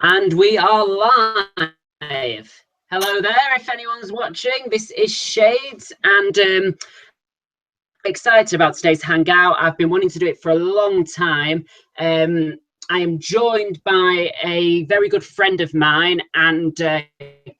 And we are live. Hello there, if anyone's watching. This is Shades, and excited about today's hangout. I've been wanting to do it for a long time. I am joined by a very good friend of mine and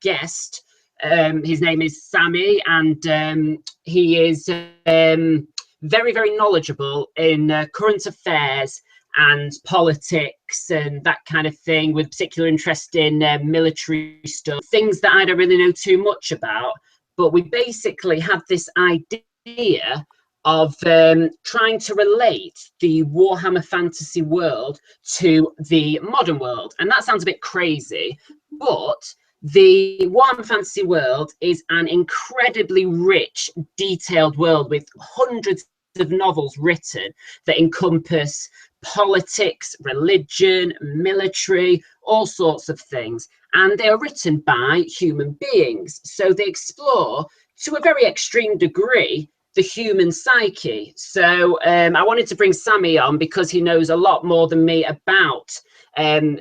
guest. His name is Sammy, and he is very, very knowledgeable in current affairs and politics and that kind of thing, with particular interest in military stuff, things that I don't really know too much about. But we basically have this idea of trying to relate the Warhammer fantasy world to the modern world. And that sounds a bit crazy, but the Warhammer fantasy world is an incredibly rich, detailed world with hundreds of novels written that encompass politics, religion, military, all sorts of things. And they are written by human beings. So they explore, to a very extreme degree, the human psyche. So I wanted to bring Sammy on because he knows a lot more than me about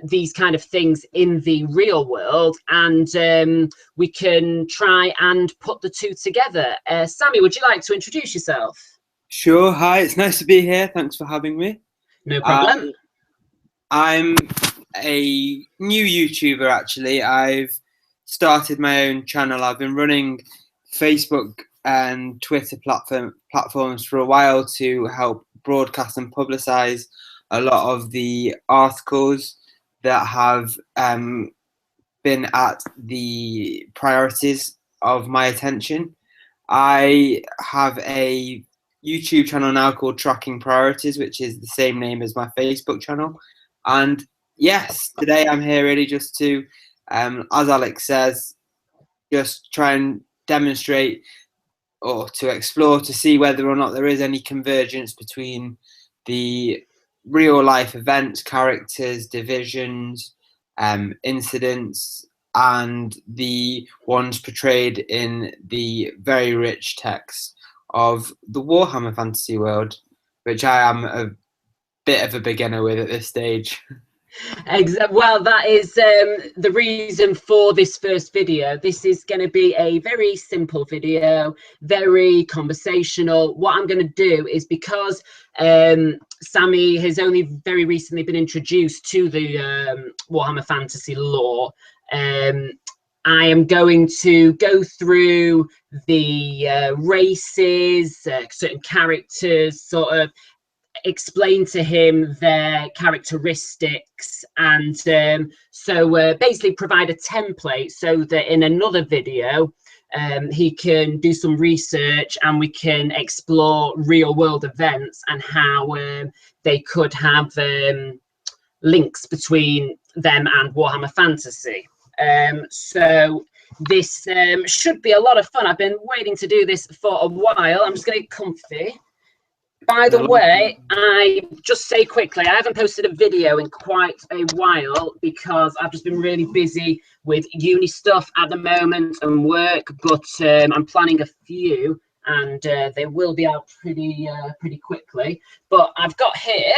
these kind of things in the real world, and we can try and put the two together. Sammy, would you like to introduce yourself? Sure. Hi, it's nice to be here. Thanks for having me. No problem. I'm a new YouTuber, actually. I've started my own channel. I've been running Facebook and Twitter platforms for a while to help broadcast and publicize a lot of the articles that have been at the priorities of my attention. I have a YouTube channel now called Tracking Priorities, which is the same name as my Facebook channel. And yes, today I'm here really just to, as Alex says, just try and demonstrate or to explore to see whether or not there is any convergence between the real life events, characters, divisions, incidents, and the ones portrayed in the very rich text of the Warhammer fantasy world, which I am a bit of a beginner with at this stage. Well, that is the reason for this first video. This is going to be a very simple video, very conversational. What I'm going to do is, because Sammy has only very recently been introduced to the Warhammer fantasy lore, I am going to go through the races, certain characters, sort of explain to him their characteristics, and so basically provide a template so that in another video he can do some research and we can explore real world events and how they could have links between them and Warhammer Fantasy. So this should be a lot of fun. I've been waiting to do this for a while. I'm just going to get comfy. By the way, I just say quickly, I haven't posted a video in quite a while because I've just been really busy with uni stuff at the moment and work, but I'm planning a few, and they will be out pretty quickly. But I've got here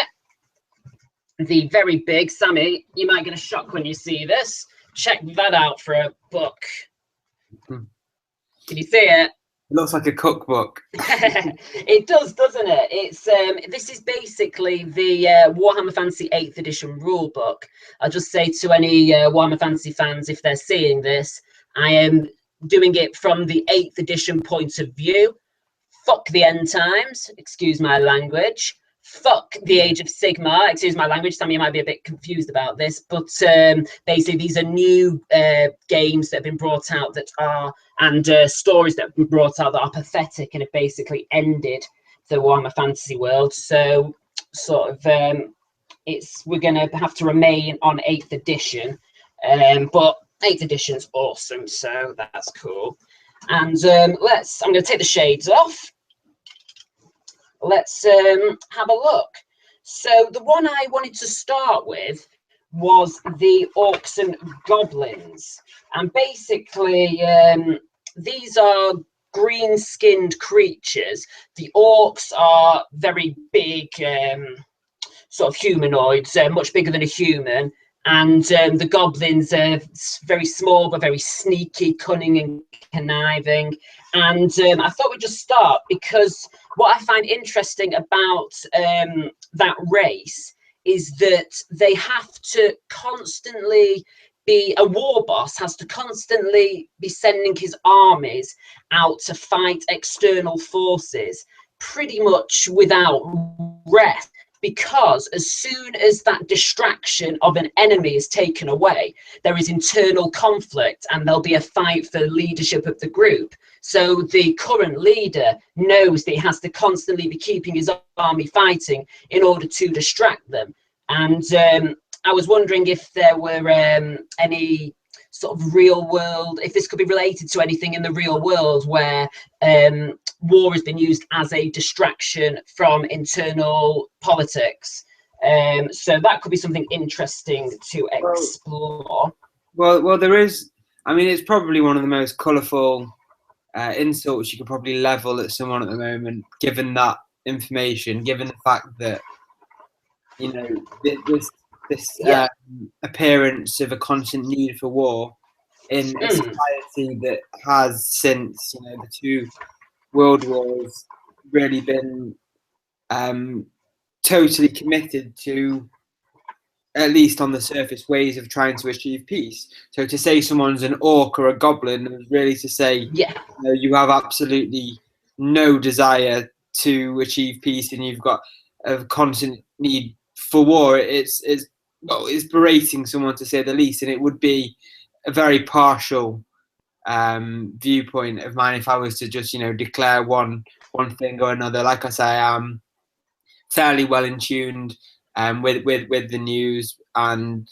the very big, Sammy, you might get a shock when you see this. Check that out for a book. Can you see it? It looks like a cookbook. It does, doesn't it? It's this is basically the Warhammer Fantasy 8th edition rule book. I'll just say to any Warhammer Fantasy fans, if they're seeing this, I am doing it from the 8th edition point of view. Fuck the end times, excuse my language. Fuck the Age of Sigmar, excuse my language. Some of you might be a bit confused about this, but basically these are new games that have been brought out that are, and stories that have been brought out that are pathetic and have basically ended the Warhammer fantasy world. So sort of we're going to have to remain on 8th edition, but 8th edition's awesome, so that's cool. And I'm going to take the shades off. Let's have a look. So the one I wanted to start with was the Orcs and Goblins. And basically, these are green-skinned creatures. The Orcs are very big, sort of humanoids, much bigger than a human. and the goblins are very small but very sneaky, cunning and conniving. And I thought we'd just start, because what I find interesting about that race is that they have to constantly be, a war boss has to constantly be sending his armies out to fight external forces pretty much without rest, because as soon as that distraction of an enemy is taken away, there is internal conflict and there'll be a fight for leadership of the group. So the current leader knows that he has to constantly be keeping his army fighting in order to distract them. And I was wondering if there were any sort of real world, if this could be related to anything in the real world where war has been used as a distraction from internal politics. So that could be something interesting to explore. Well, there is. I mean, it's probably one of the most colourful insults you could probably level at someone at the moment, given that information, given the fact that, you know, this appearance of a constant need for war in a society that has, since, you know, the two world wars, really been totally committed to, at least on the surface, ways of trying to achieve peace. So to say someone's an orc or a goblin is really to say, you know, you have absolutely no desire to achieve peace and you've got a constant need for war. It's berating someone, to say the least, and it would be a very partial viewpoint of mine if I was to just, you know, declare one thing or another. Like I say, I'm fairly well in tuned with the news, and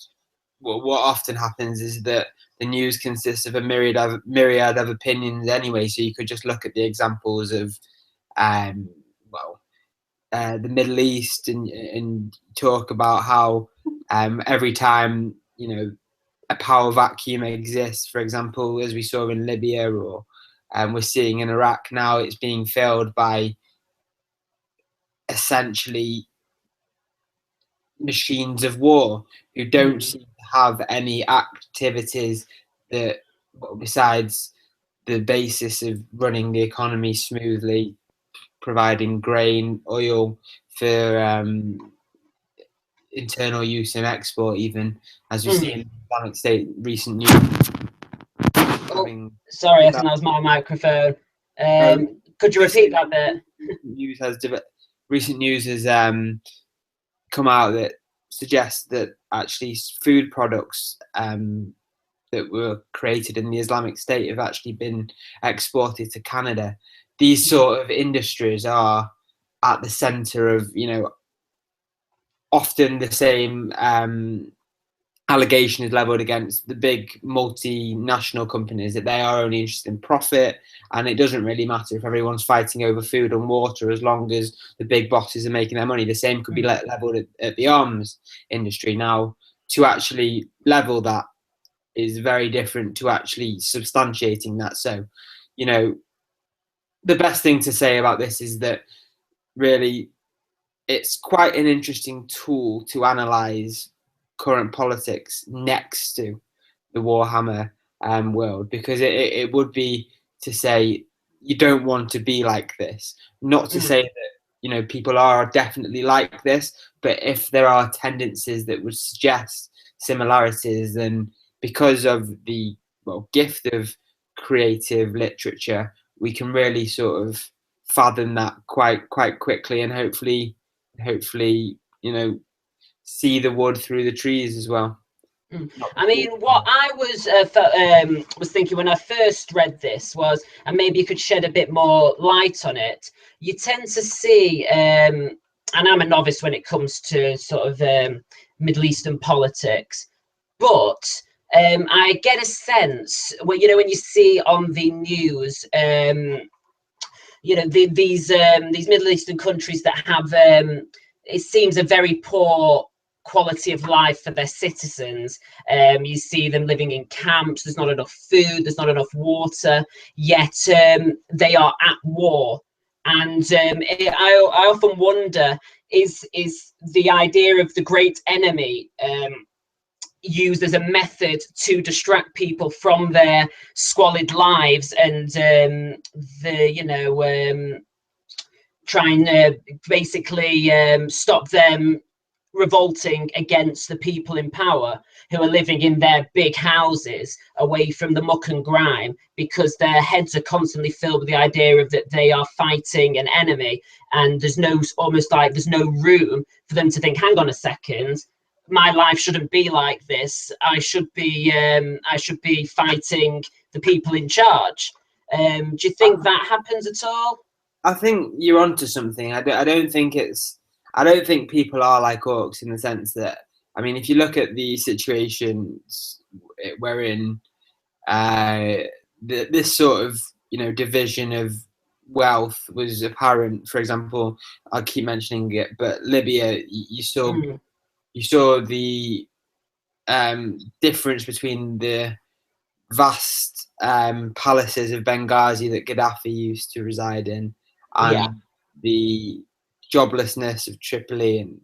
what often happens is that the news consists of a myriad of opinions anyway. So you could just look at the examples of the Middle East and talk about how every time, you know, a power vacuum exists, for example, as we saw in Libya, or we're seeing in Iraq now, it's being filled by essentially machines of war who don't seem to have any activities that, well, besides the basis of running the economy smoothly, providing grain, oil for internal use and export, even as we see in the Islamic State recent news. Sorry, I think that was my microphone. Could you repeat that bit? Recent news has come out that suggests that actually food products that were created in the Islamic State have actually been exported to Canada. These sort of industries are at the center of, you know, often the same allegation is leveled against the big multinational companies, that they are only interested in profit, and it doesn't really matter if everyone's fighting over food and water as long as the big bosses are making their money. The same could be leveled at the arms industry. Now, to actually level that is very different to actually substantiating that. So, you know, the best thing to say about this is that really it's quite an interesting tool to analyze current politics next to the Warhammer world, because it would be to say you don't want to be like this. Not to say that, you know, people are definitely like this, but if there are tendencies that would suggest similarities, then because of the gift of creative literature, we can really sort of fathom that quite quickly, and hopefully, you know, see the wood through the trees as well. I mean, what I was thinking when I first read this was, and maybe you could shed a bit more light on it, you tend to see, and I'm a novice when it comes to sort of Middle Eastern politics, but I get a sense, well, you know, when you see on the news, you know, these Middle Eastern countries that have, it seems, a very poor quality of life for their citizens. You see them living in camps, there's not enough food, there's not enough water, yet they are at war. And I often wonder, is the idea of the great enemy, used as a method to distract people from their squalid lives and try and basically stop them revolting against the people in power who are living in their big houses away from the muck and grime, because their heads are constantly filled with the idea of that they are fighting an enemy, and there's no room for them to think, hang on a second, my life shouldn't be like this. I should be fighting the people in charge. Do you think that happens at all? I think you're onto something. I don't think people are like orcs in the sense that, I mean, if you look at the situations wherein this sort of division of wealth was apparent. For example, I'll keep mentioning it, but Libya, you saw the difference between the vast palaces of Benghazi that Gaddafi used to reside in, and the joblessness of Tripoli. And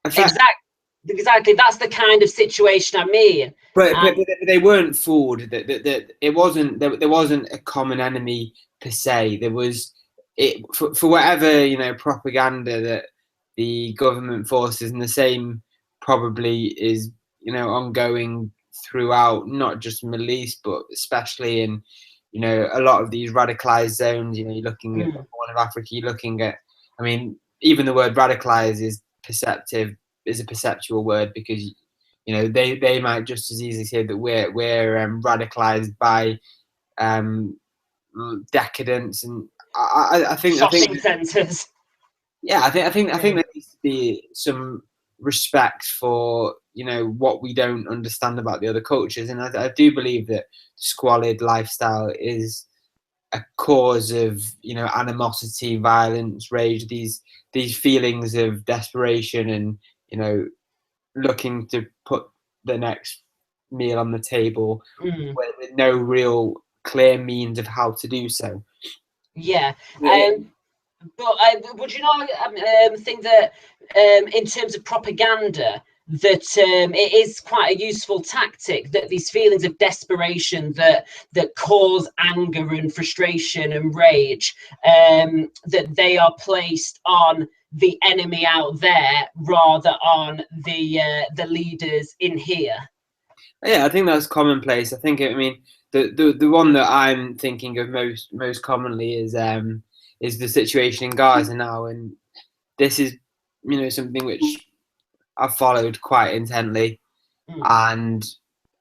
exactly, that's the kind of situation I mean. But they weren't fooled. That it wasn't there wasn't a common enemy per se. There was for whatever propaganda that the government forces, and the same probably is ongoing throughout, not just the Middle East, but especially in a lot of these radicalized zones. You're looking at Horn of Africa. You're looking at, I mean, even the word radicalized is a perceptual word, because they might just as easily say that we're radicalized by decadence, and I think centers. Yeah, I think there needs to be some respect for what we don't understand about the other cultures, and I do believe that squalid lifestyle is a cause of animosity, violence, rage, these feelings of desperation, and looking to put the next meal on the table with no real clear means of how to do so. But would you not think that in terms of propaganda, that it is quite a useful tactic, that these feelings of desperation that cause anger and frustration and rage, that they are placed on the enemy out there rather on the leaders in here? Yeah, I think that's commonplace. I think, I mean, the one that I'm thinking of most commonly is the situation in Gaza now, and this is something which I've followed quite intently, and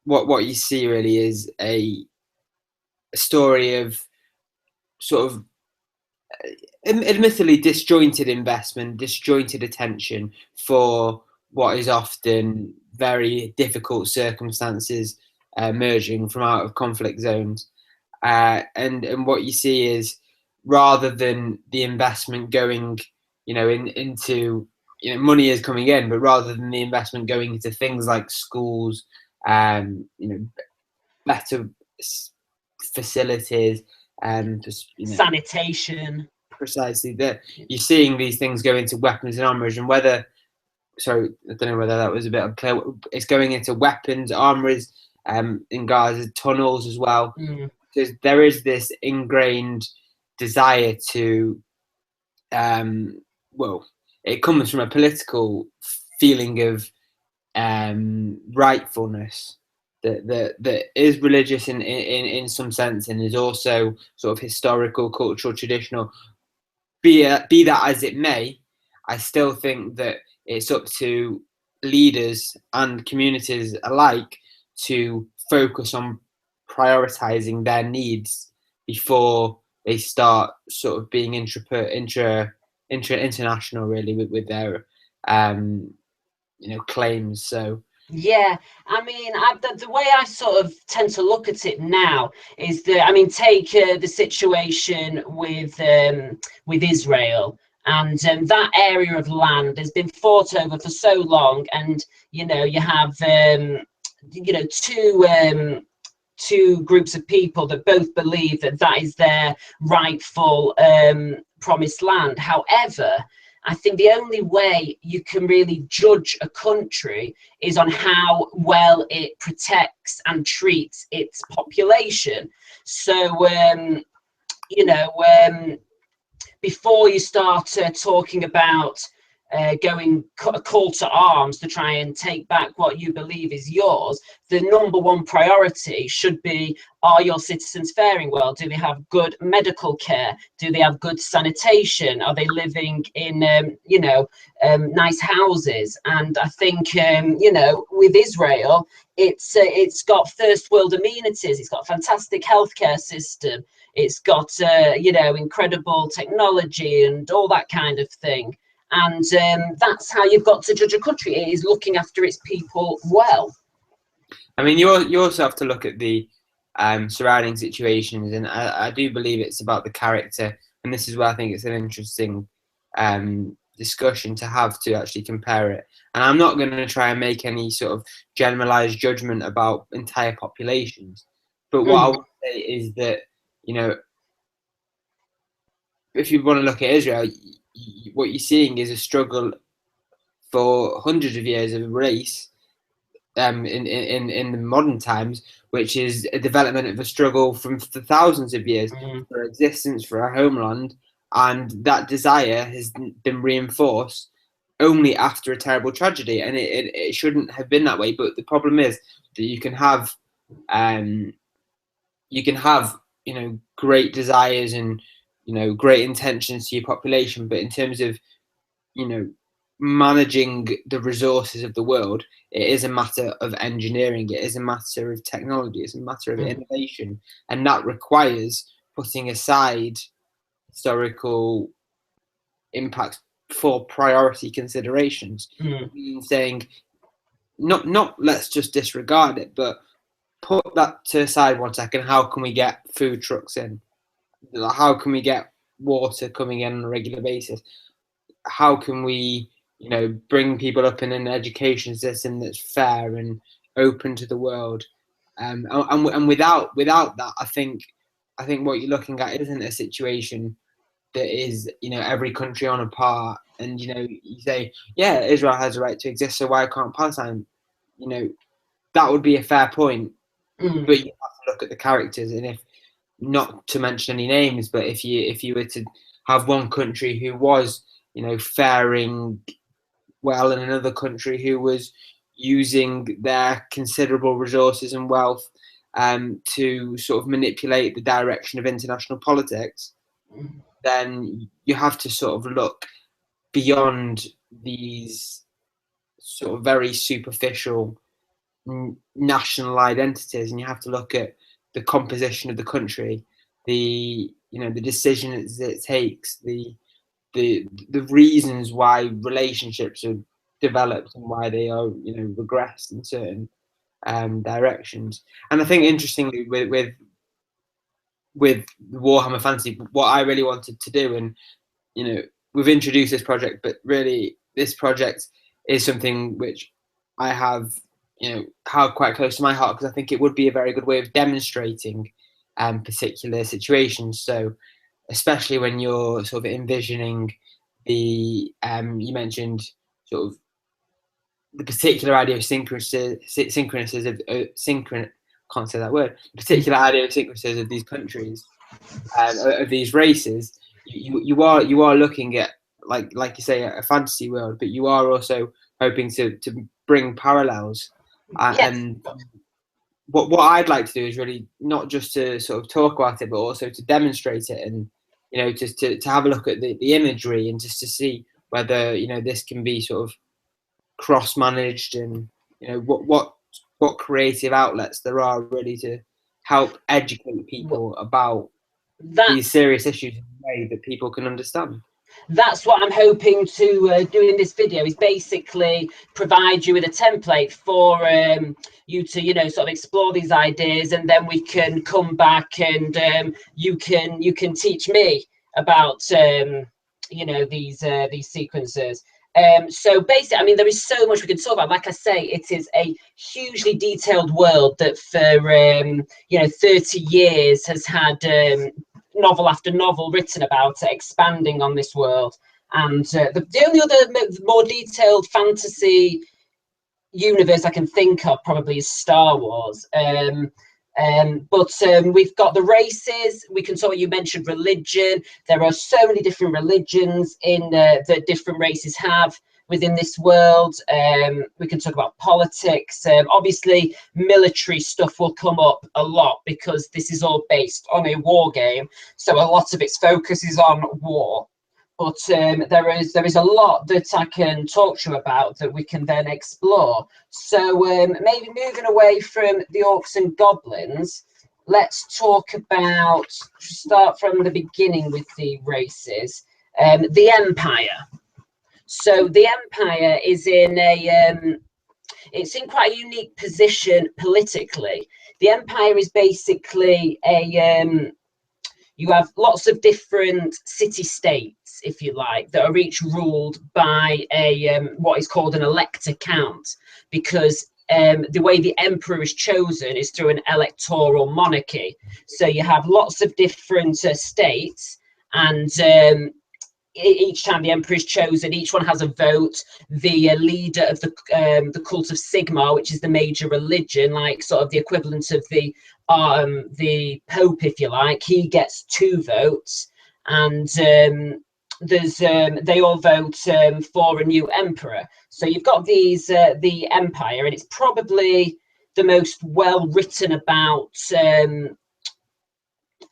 what you see really is a story of sort of admittedly disjointed investment, disjointed attention for what is often very difficult circumstances emerging from out of conflict zones, and what you see is, rather than the investment going into money is coming in, but rather than the investment going into things like schools, better facilities, and sanitation, precisely, that you're seeing these things go into weapons and armories, and I don't know whether that was a bit unclear. It's going into weapons, armories, in Gaza, tunnels as well. Because there is this ingrained desire to, it comes from a political feeling of rightfulness that is religious in some sense, and is also sort of historical, cultural, traditional. Be that as it may, I still think that it's up to leaders and communities alike to focus on prioritizing their needs before they start sort of being international really with their claims. So yeah, I mean, the way I sort of tend to look at it now is that, I mean, take the situation with Israel, and that area of land has been fought over for so long, and you have two groups of people that both believe that is their rightful promised land. However, I think the only way you can really judge a country is on how well it protects and treats its population. So, before you start talking about going a call to arms to try and take back what you believe is yours, the number one priority should be, are your citizens faring well? Do they have good medical care? Do they have good sanitation? Are they living in nice houses? And I think with Israel, it's got first world amenities. It's got a fantastic healthcare system. It's got incredible technology and all that kind of thing. And that's how you've got to judge a country. It is looking after its people well. I mean, you also have to look at the surrounding situations, and I do believe it's about the character. And this is where I think it's an interesting discussion to have, to actually compare it. And I'm not going to try and make any sort of generalized judgment about entire populations. But what I would say is that, if you want to look at Israel, what you're seeing is a struggle for hundreds of years of a race in the modern times, which is a development of a struggle from the thousands of years for existence, for our homeland, and that desire has been reinforced only after a terrible tragedy, and it shouldn't have been that way. But the problem is that you can have great desires and great intentions to your population, but in terms of managing the resources of the world, it is a matter of engineering, it is a matter of technology, it's a matter of innovation, and that requires putting aside historical impacts for priority considerations. Saying not let's just disregard it, but put that to aside 1 second. How can we get food trucks in? How can we get water coming in on a regular basis? How can we bring people up in an education system that's fair and open to the world? And without that, I think what you're looking at isn't a situation that is every country on a par, and you say, yeah, Israel has a right to exist, so why can't Palestine? That would be a fair point, but you have to look at the characters, and if not to mention any names, but if you were to have one country who was faring well, and another country who was using their considerable resources and wealth to sort of manipulate the direction of international politics, then you have to sort of look beyond these sort of very superficial national identities, and you have to look at the composition of the country, the decisions it takes, the reasons why relationships are developed and why they are regressed in certain directions. And I think interestingly with Warhammer Fantasy, what I really wanted to do, and we've introduced this project, but really this project is something which I have held quite close to my heart, because I think it would be a very good way of demonstrating particular situations. So especially when you're sort of envisioning the you mentioned sort of the particular idiosyncrasies of can't say that word, particular idiosyncrasies of these countries, of these races. You are looking at, like you say, a fantasy world, but you are also hoping to bring parallels. Yes. And what I'd like to do is really not just to sort of talk about it, but also to demonstrate it, and just to have a look at the imagery, and just to see whether this can be sort of cross managed, and what creative outlets there are really to help educate people about these serious issues in a way that people can understand. That's what I'm hoping to do in this video, is basically provide you with a template for you to sort of explore these ideas, and then we can come back and you can teach me about these sequences. So basically, I mean, there is so much we can talk about. Like I say, it is a hugely detailed world that for 30 years has had novel after novel written about it, expanding on this world. And the only other more detailed fantasy universe I can think of probably is Star Wars. But we've got the races. We can talk. You mentioned religion. There are so many different religions in that different races have within this world. We can talk about politics. Obviously, military stuff will come up a lot because this is all based on a war game. So a lot of its focus is on war. But there is a lot that I can talk to you about that we can then explore. So maybe moving away from the orcs and goblins, let's talk about, start from the beginning with the races, the Empire. So the Empire is in it's in quite a unique position politically. The Empire is basically you have lots of different city-states, if you like, that are each ruled by a what is called an elector count, because the way the emperor is chosen is through an electoral monarchy. So you have lots of different states, and each time the emperor is chosen, each one has a vote. The leader of the cult of Sigma, which is the major religion, like sort of the equivalent of the Pope, if you like, he gets 2 votes, and there's they all vote for a new emperor. So you've got these the Empire, and it's probably the most well written about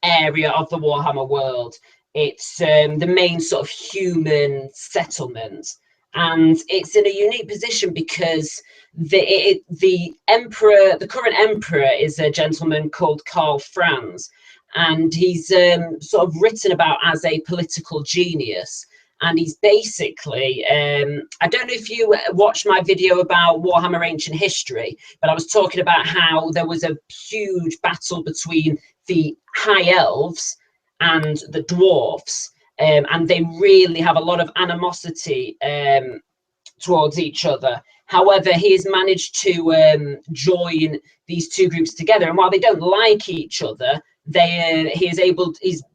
area of the Warhammer world. It's the main sort of human settlement, and it's in a unique position because the emperor, the current emperor, is a gentleman called Karl Franz, and he's sort of written about as a political genius. And he's basically, I don't know if you watched my video about Warhammer Ancient History, but I was talking about how there was a huge battle between the High Elves and the Dwarfs, and they really have a lot of animosity towards each other. However, he has managed to join these 2 groups together, and while they don't like each other, he's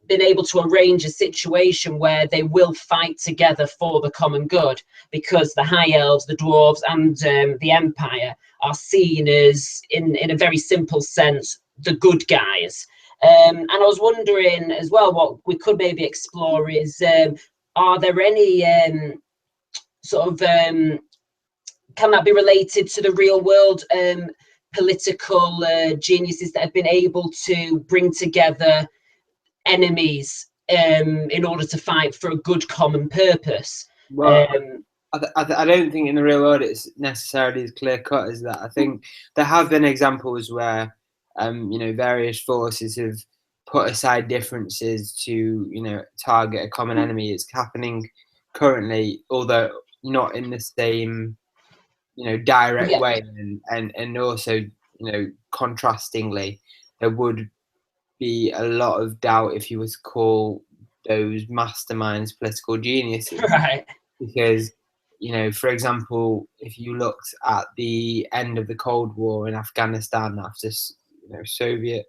been able to arrange a situation where they will fight together for the common good, because the High Elves, the Dwarves, and the Empire are seen as, in a very simple sense, the good guys. And I was wondering as well, what we could maybe explore is, are there any sort of, can that be related to the real world political geniuses that have been able to bring together enemies in order to fight for a good common purpose? Well, I don't think in the real world it's necessarily as clear cut as that. I think there have been examples where various forces have put aside differences to target a common enemy. It's happening currently, although not in the same direct way, and also contrastingly, there would be a lot of doubt if you was to call those masterminds political geniuses, Right. because for example, if you looked at the end of the Cold War in Afghanistan after Soviet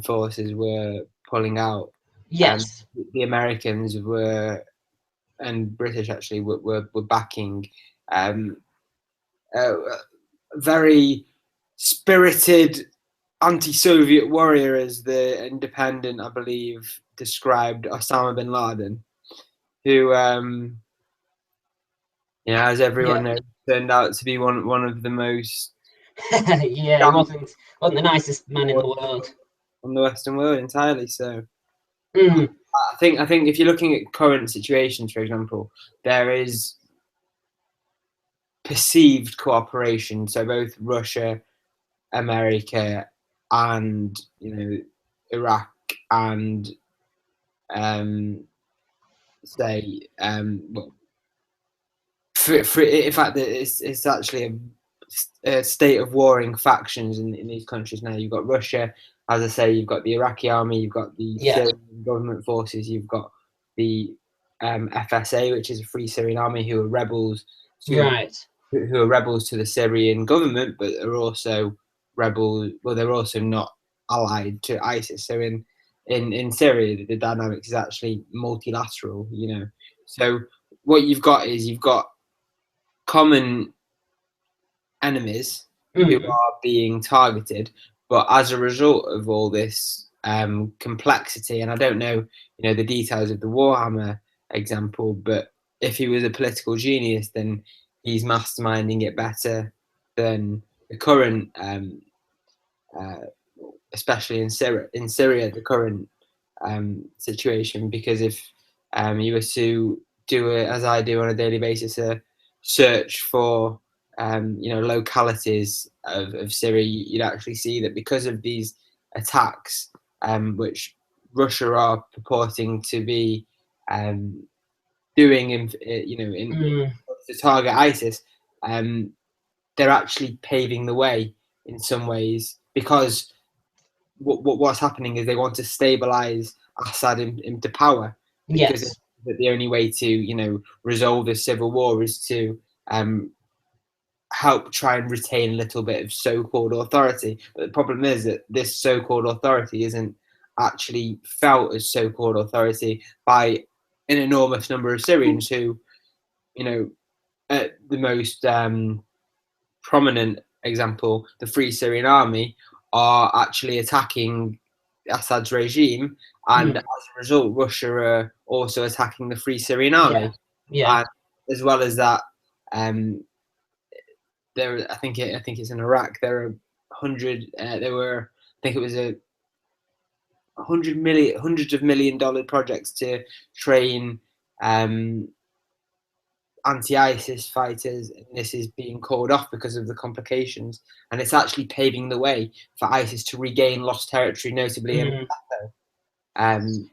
forces were pulling out, Yes. the Americans were, and British actually, were backing very spirited anti-Soviet warrior, as the Independent, I believe, described Osama bin Laden, who as everyone knows, turned out to be one of the most yeah, he wasn't the nicest man in the world. On the Western world entirely. So Mm. I think if you're looking at current situations, for example, there is perceived cooperation. So both Russia, America, and Iraq, and in fact, it's actually a state of warring factions in these countries now. You've got Russia, as I say, you've got the Iraqi army, you've got the Syrian government forces, you've got the FSA, which is a Free Syrian Army, who are rebels who are rebels to the Syrian government, but are also rebels. Well, they're also not allied to ISIS. So in Syria, the dynamics is actually multilateral. So what you've got is you've got common enemies who are being targeted, but as a result of all this complexity, and I don't know, the details of the Warhammer example, but if he was a political genius, then he's masterminding it better than the current, especially in Syria, the current situation. Because if you were to do it, as I do on a daily basis, a search for localities of Syria, you'd actually see that because of these attacks, which Russia are purporting to be doing to target ISIS, they're actually paving the way in some ways, because what's happening is they want to stabilize Assad into power, because the only way to resolve this civil war is to help try and retain a little bit of so-called authority. But the problem is that this so-called authority isn't actually felt as so-called authority by an enormous number of Syrians who, at the most prominent example, the Free Syrian Army, are actually attacking Assad's regime, and as a result, Russia are also attacking the Free Syrian Army. And as well as that, there, I think it's in Iraq. There are 100. There were, I think it was a hundreds of $1 million projects to train anti-ISIS fighters, and this is being called off because of the complications, and it's actually paving the way for ISIS to regain lost territory, notably in Aleppo,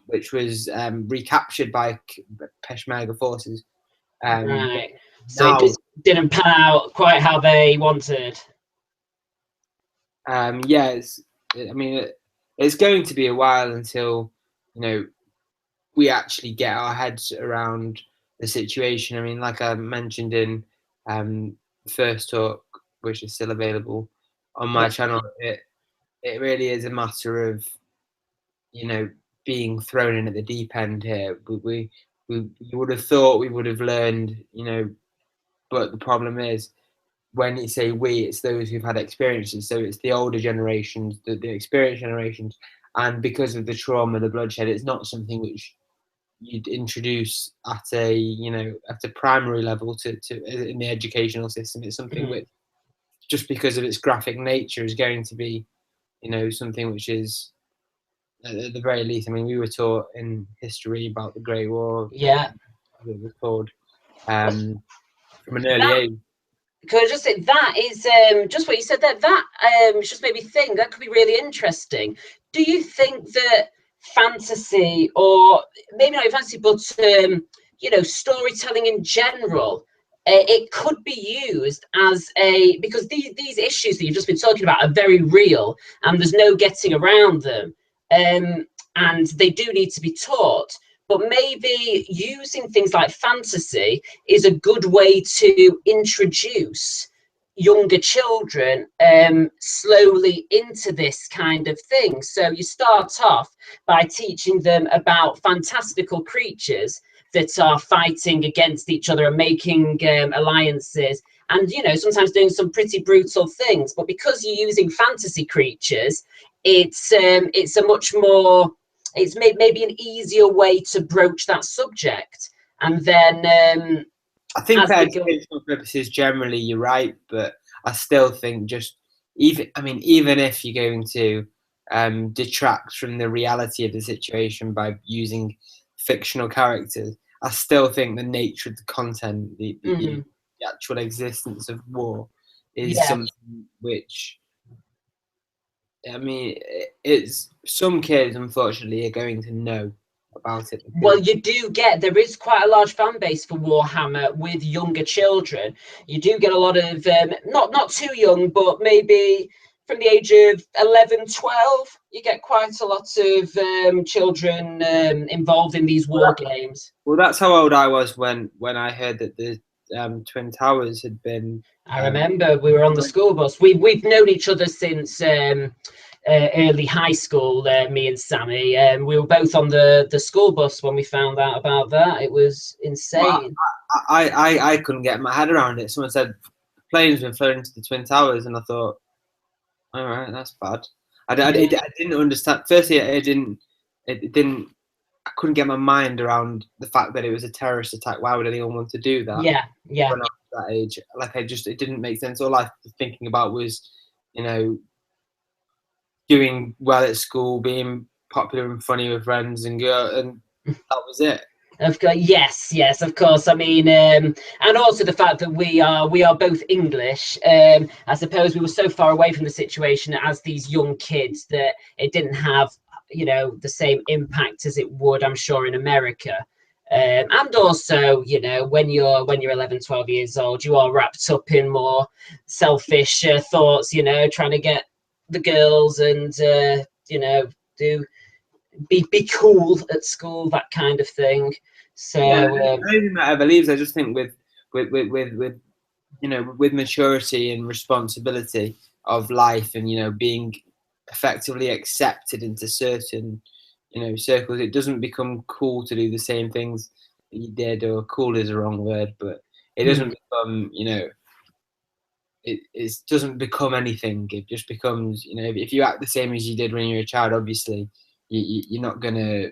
which was recaptured by Peshmerga forces. Right. So it didn't pan out quite how they wanted. It's going to be a while until we actually get our heads around the situation. I mean, like I mentioned in first talk, which is still available on my channel, it really is a matter of being thrown in at the deep end here. We would have thought we would have learned, but the problem is, when you say we, it's those who've had experiences. So it's the older generations, the experienced generations, and because of the trauma, the bloodshed, it's not something which you'd introduce at a primary level to in the educational system. It's something which, just because of its graphic nature, is going to be something which is, at the very least, I mean, we were taught in history about the Great War, as it was called, from an early age. Could I just say that is just what you said there? That just made me think that could be really interesting. Do you think that fantasy, or maybe not fantasy, but storytelling in general, it could be used as because these issues that you've just been talking about are very real, and there's no getting around them, and they do need to be taught. But maybe using things like fantasy is a good way to introduce younger children slowly into this kind of thing. So you start off by teaching them about fantastical creatures that are fighting against each other and making alliances, and sometimes doing some pretty brutal things. But because you're using fantasy creatures, it's a much more, it's maybe an easier way to broach that subject. And then I think for educational purposes, generally, you're right, but I still think even if you're going to detract from the reality of the situation by using fictional characters, I still think the nature of the content, the actual existence of war, is something which, I mean, it's, some kids unfortunately are going to know about it. Well, there is quite a large fan base for Warhammer with younger children. You do get a lot of not too young, but maybe from the age of 11, 12, you get quite a lot of children involved in these war games. Well, that's how old I was when I heard that the Twin Towers had been. I remember we were on the school bus. We've known each other since early high school, me and Sammy. We were both on the school bus when we found out about that. It was insane. Well, I couldn't get my head around it. Someone said planes been flown into the Twin Towers, and I thought, all right, that's bad. I didn't understand. Firstly, it didn't. I couldn't get my mind around the fact that it was a terrorist attack. Why would anyone want to do that? Yeah. When I was that age, like it didn't make sense. All I was thinking about was, doing well at school, being popular and funny with friends, and that was it. Of course, yes, of course. I mean, and also the fact that we are both English. I suppose we were so far away from the situation as these young kids that it didn't have, the same impact as it would, I'm sure, in America. And also, when you're 11, 12 years old, you are wrapped up in more selfish thoughts. Trying to get the girls and be cool at school, that kind of thing. So I don't think that ever leaves. I just think with maturity and responsibility of life, and being effectively accepted into certain circles, it doesn't become cool to do the same things that you did. Or cool is the wrong word, but it doesn't become it doesn't become anything. It just becomes, if you act the same as you did when you were a child, obviously you're not gonna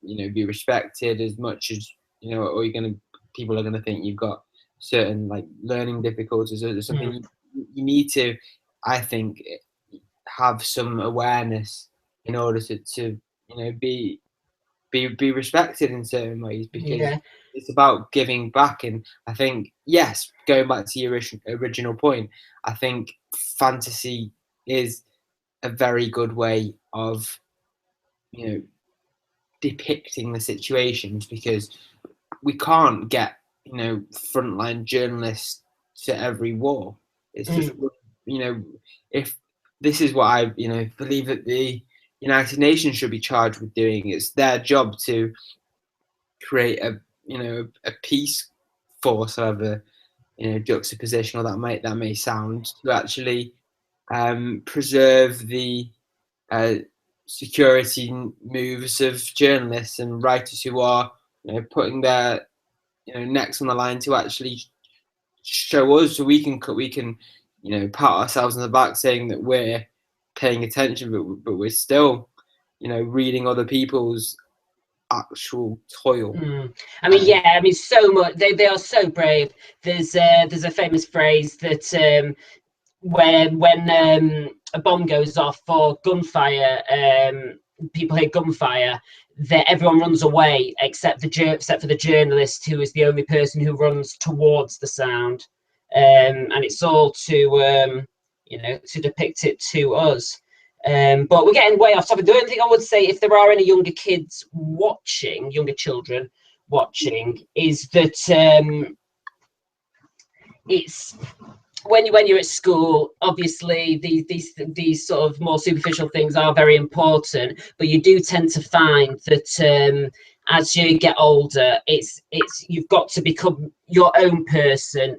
be respected as much as or people are gonna think you've got certain like learning difficulties or something. You need to, I think, have some awareness in order to be respected in certain ways, because it's about giving back. And I think, yes, going back to your original point, I think fantasy is a very good way of depicting the situations, because we can't get frontline journalists to every war. It's just if this is what I believe that the United Nations should be charged with doing. It's their job to create a peace force, however juxtaposition or that may sound, to actually preserve the security moves of journalists and writers who are putting their necks on the line to actually show us, so we can pat ourselves on the back saying that we're paying attention, but we're still reading other people's actual toil. I mean, so much. They are so brave. There's a famous phrase that when a bomb goes off or gunfire, people hear gunfire, that everyone runs away except for the journalist, who is the only person who runs towards the sound. And it's all to depict it to us. But we're getting way off topic. The only thing I would say, if there are any younger children watching, is that it's when you're at school, obviously these sort of more superficial things are very important, but you do tend to find that as you get older, it's you've got to become your own person.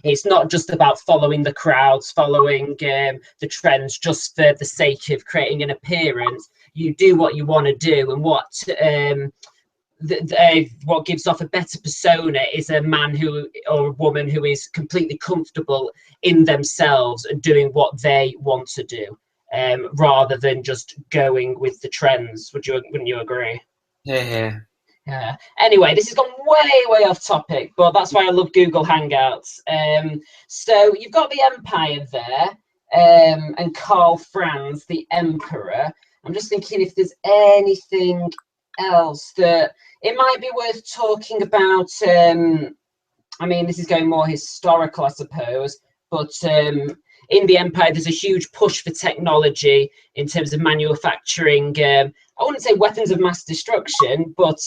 It's not just about following the crowds, following the trends just for the sake of creating an appearance. You do what you want to do, and what gives off a better persona is a man or a woman who is completely comfortable in themselves and doing what they want to do, rather than just going with the trends. Wouldn't you agree? Yeah. Anyway, this has gone way off topic, but that's why I love Google Hangouts. So you've got the Empire there, and Karl Franz, the Emperor. I'm just thinking if there's anything else that it might be worth talking about. I mean, this is going more historical, I suppose, but in the Empire, there's a huge push for technology in terms of manufacturing. I wouldn't say weapons of mass destruction, but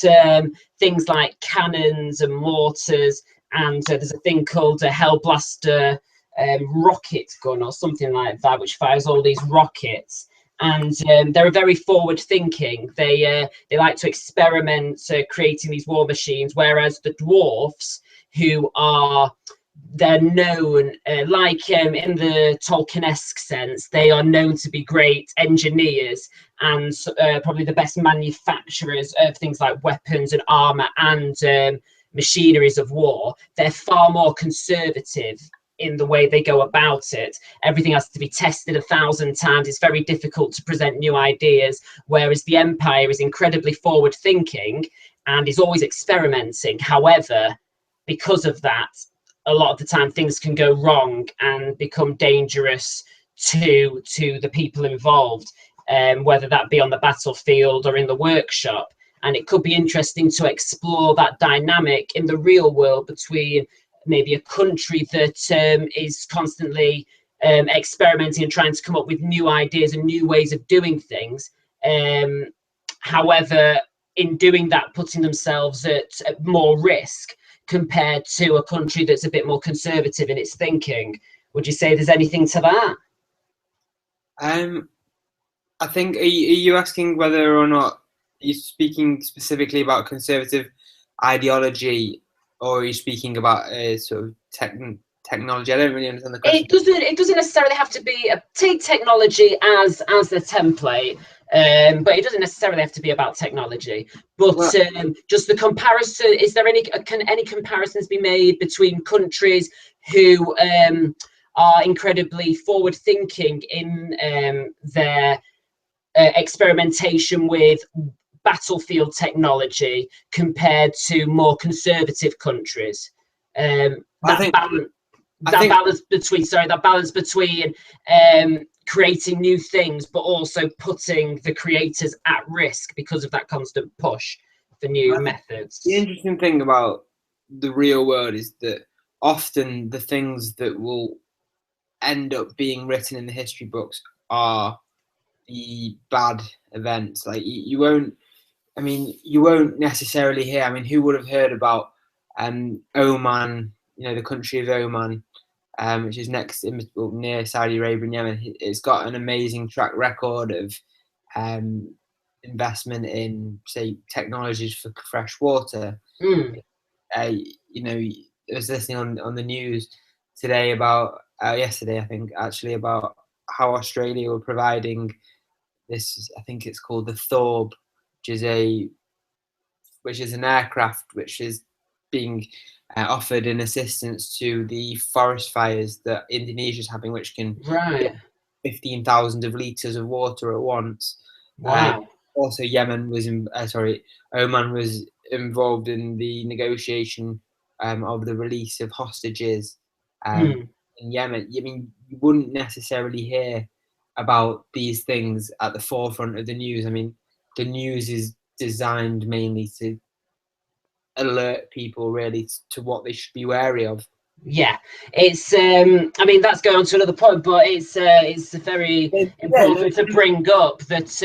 things like cannons and mortars. And there's a thing called a Hellblaster rocket gun or something like that, which fires all these rockets. And they're very forward thinking. They like to experiment creating these war machines, whereas the dwarfs, who are they're known, in the Tolkien-esque sense, they are known to be great engineers and probably the best manufacturers of things like weapons and armor and machineries of war. They're far more conservative in the way they go about it. Everything has to be tested 1,000 times. It's very difficult to present new ideas, whereas the Empire is incredibly forward thinking and is always experimenting. However, because of that, a lot of the time things can go wrong and become dangerous to the people involved, whether that be on the battlefield or in the workshop. And it could be interesting to explore that dynamic in the real world between maybe a country that is constantly experimenting and trying to come up with new ideas and new ways of doing things. However, in doing that, putting themselves at more risk compared to a country that's a bit more conservative in its thinking. Would you say there's anything to that? I think, are you asking whether or not you're speaking specifically about conservative ideology, or are you speaking about sort of technology? I don't really understand the question. It doesn't necessarily have to be take technology as the template, but it doesn't necessarily have to be about technology. But Well, just the comparison, is there can any comparisons be made between countries who are incredibly forward thinking in their experimentation with battlefield technology compared to more conservative countries? Balance between creating new things, but also putting the creators at risk because of that constant push for new methods. The interesting thing about the real world is that often the things that will end up being written in the history books are the bad events. Like you won't necessarily hear. I mean, who would have heard about Oman? The country of Oman, which is near Saudi Arabia and Yemen. It's got an amazing track record of investment in, say, technologies for fresh water. I was listening on the news today about yesterday, I think, actually, about how Australia were providing this. I think it's called the Thorb, which is an aircraft which is being offered in assistance to the forest fires that Indonesia is having, which can get 15,000 of litres of water at once. Wow. Also, Oman was involved in the negotiation of the release of hostages in Yemen. I mean, you wouldn't necessarily hear about these things at the forefront of the news. I mean, the news is designed mainly to alert people really to what they should be wary of. Yeah, it's I mean, that's going on to another point, but it's very important to bring up that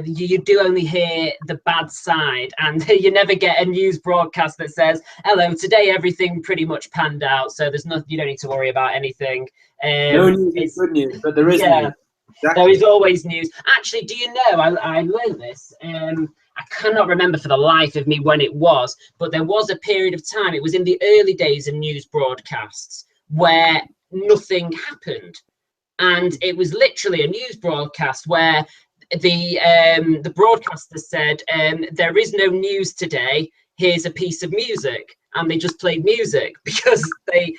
you do only hear the bad side, and you never get a news broadcast that says, hello, today everything pretty much panned out, so there's nothing, you don't need to worry about anything. No news is good news, but there is news. Exactly. There is always news. Actually, do you know, I learned this, I cannot remember for the life of me when it was, but there was a period of time, it was in the early days of news broadcasts, where nothing happened. And it was literally a news broadcast where the broadcaster said, there is no news today, here's a piece of music. And they just played music because they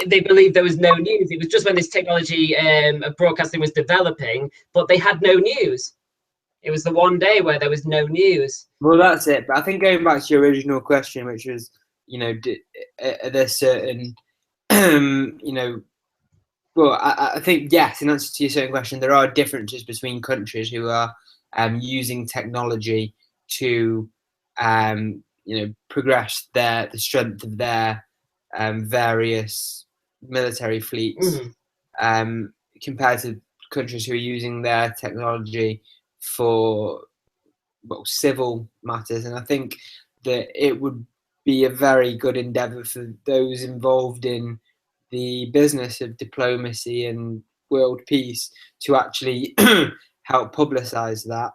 believed there was no news. It was just when this technology of broadcasting was developing, but they had no news. It was the one day where there was no news. Well, that's it. But I think going back to your original question, which was, are there certain, well, I think, yes, in answer to your certain question, there are differences between countries who are using technology to, progress the strength of their various military fleets compared to countries who are using their technology for civil matters. And I think that it would be a very good endeavour for those involved in the business of diplomacy and world peace to actually help publicise that.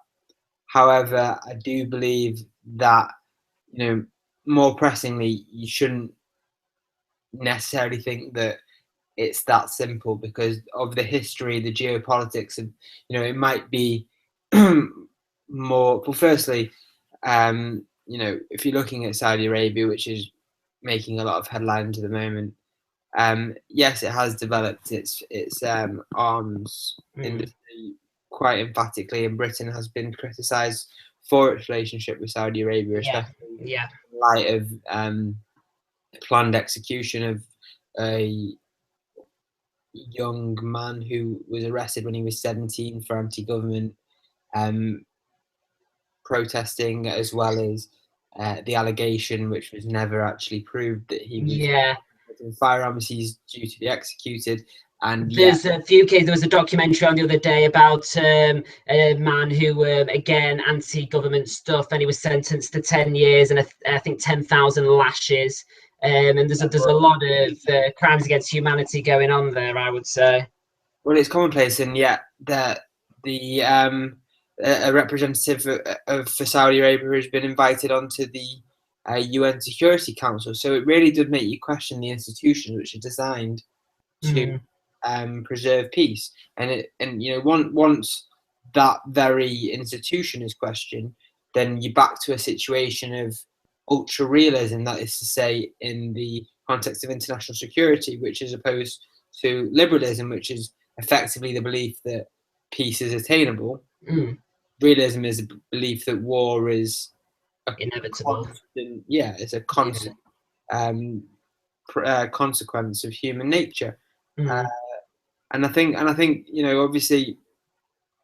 However, I do believe that, more pressingly, you shouldn't necessarily think that it's that simple because of the history, the geopolitics, and it might be more. Well, firstly, if you're looking at Saudi Arabia, which is making a lot of headlines at the moment, yes, it has developed its arms industry quite emphatically, and Britain has been criticised for its relationship with Saudi Arabia, especially in light of planned execution of a young man who was arrested when he was 17 for anti-government protesting, as well as the allegation, which was never actually proved, that he was in firearms. He's due to be executed. And there's a few cases. There was a documentary on the other day about a man who, again, anti-government stuff, and he was sentenced to 10 years and I think 10,000 lashes. And there's a lot of crimes against humanity going on there, I would say. Well, it's commonplace, and yet a representative for Saudi Arabia has been invited onto the UN Security Council. So it really did make you question the institutions which are designed to preserve peace. And once that very institution is questioned, then you're back to a situation of ultra realism, that is to say, in the context of international security, which is opposed to liberalism, which is effectively the belief that peace is attainable. Realism is a belief that war is inevitable. It's a constant consequence of human nature. And I think obviously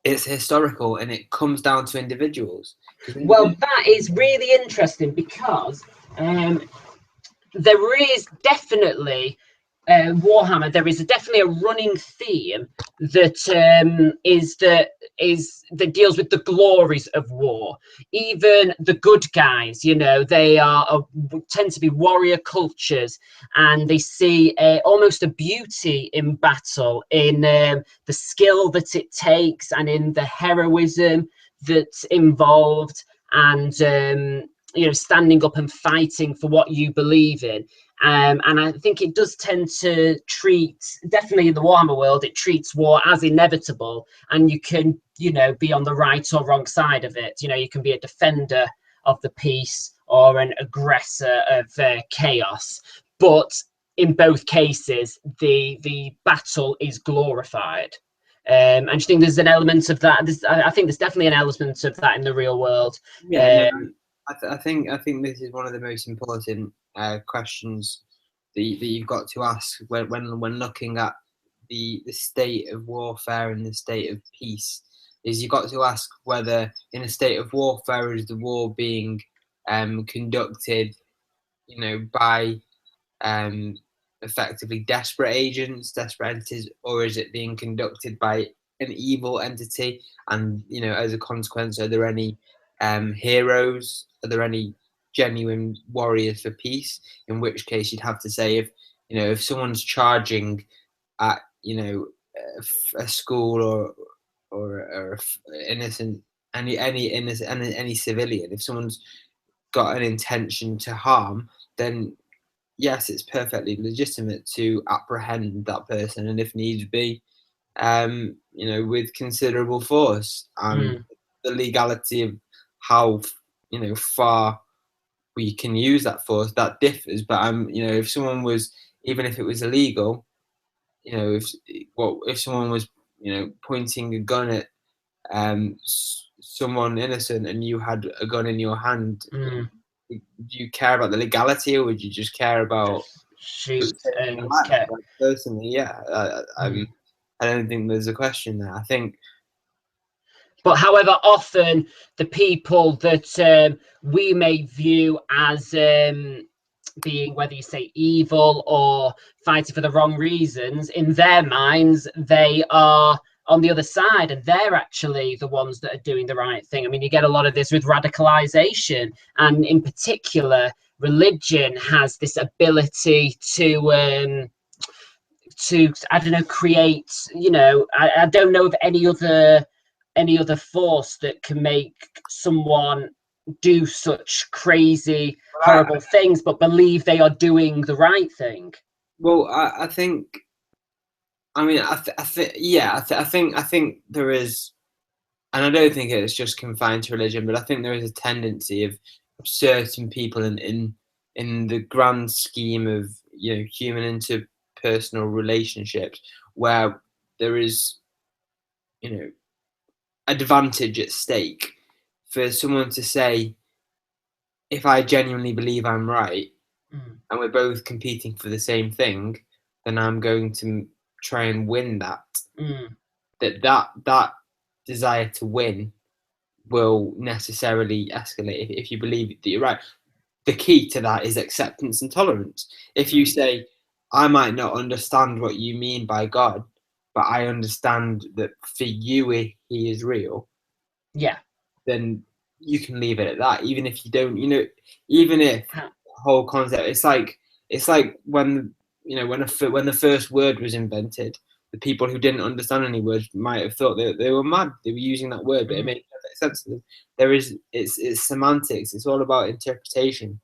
it's historical, and it comes down to individuals. Well, that is really interesting because there is definitely Warhammer. There is definitely a running theme that that deals with the glories of war. Even the good guys, they tend to be warrior cultures, and they see almost a beauty in battle, in the skill that it takes, and in the heroism that's involved, and standing up and fighting for what you believe in. And I think it does tend to treat, definitely in the Warhammer world, it treats war as inevitable, and you can, be on the right or wrong side of it. You can be a defender of the peace or an aggressor of chaos. But in both cases, the battle is glorified. And I think there's an element of that. I think there's definitely an element of that in the real world. I think this is one of the most important questions that you've got to ask when looking at the state of warfare and the state of peace. Is you've got to ask whether, in a state of warfare, is the war being conducted, by effectively desperate agents, desperate entities, or is it being conducted by an evil entity? And as a consequence, are there any heroes? Are there any genuine warriors for peace? In which case, you'd have to say, if someone's charging at a school or innocent any civilian, if someone's got an intention to harm, then yes, it's perfectly legitimate to apprehend that person, and if needs be, with considerable force. And the legality of how far we can use that force, that differs. But if someone was, even if it was illegal, if someone was pointing a gun at someone innocent, and you had a gun in your hand, do you care about the legality, or would you just care about shoot and care? Personally, I don't think there's a question there. I think. But however, often the people that we may view as being, whether you say evil or fighting for the wrong reasons, in their minds, they are on the other side, and they're actually the ones that are doing the right thing. I mean, you get a lot of this with radicalization, and in particular, religion has this ability to I don't know, create, I don't know of any other force that can make someone do such crazy, horrible things, but believe they are doing the right thing. Well, I think. I mean, I think there is, and I don't think it's just confined to religion, but I think there is a tendency of certain people in the grand scheme of human interpersonal relationships where there is advantage at stake for someone to say, if I genuinely believe I'm right and we're both competing for the same thing, then I'm going to try and win that. That desire to win will necessarily escalate if you believe that you're right. The key to that is acceptance and tolerance. If you say, I might not understand what you mean by God, but I understand that for you he is real, then you can leave it at that. Even if you don't, even if the whole concept, it's like when when the first word was invented, the people who didn't understand any words might have thought they were mad. They were using that word, but it made perfect sense to them. It's semantics. It's all about interpretation.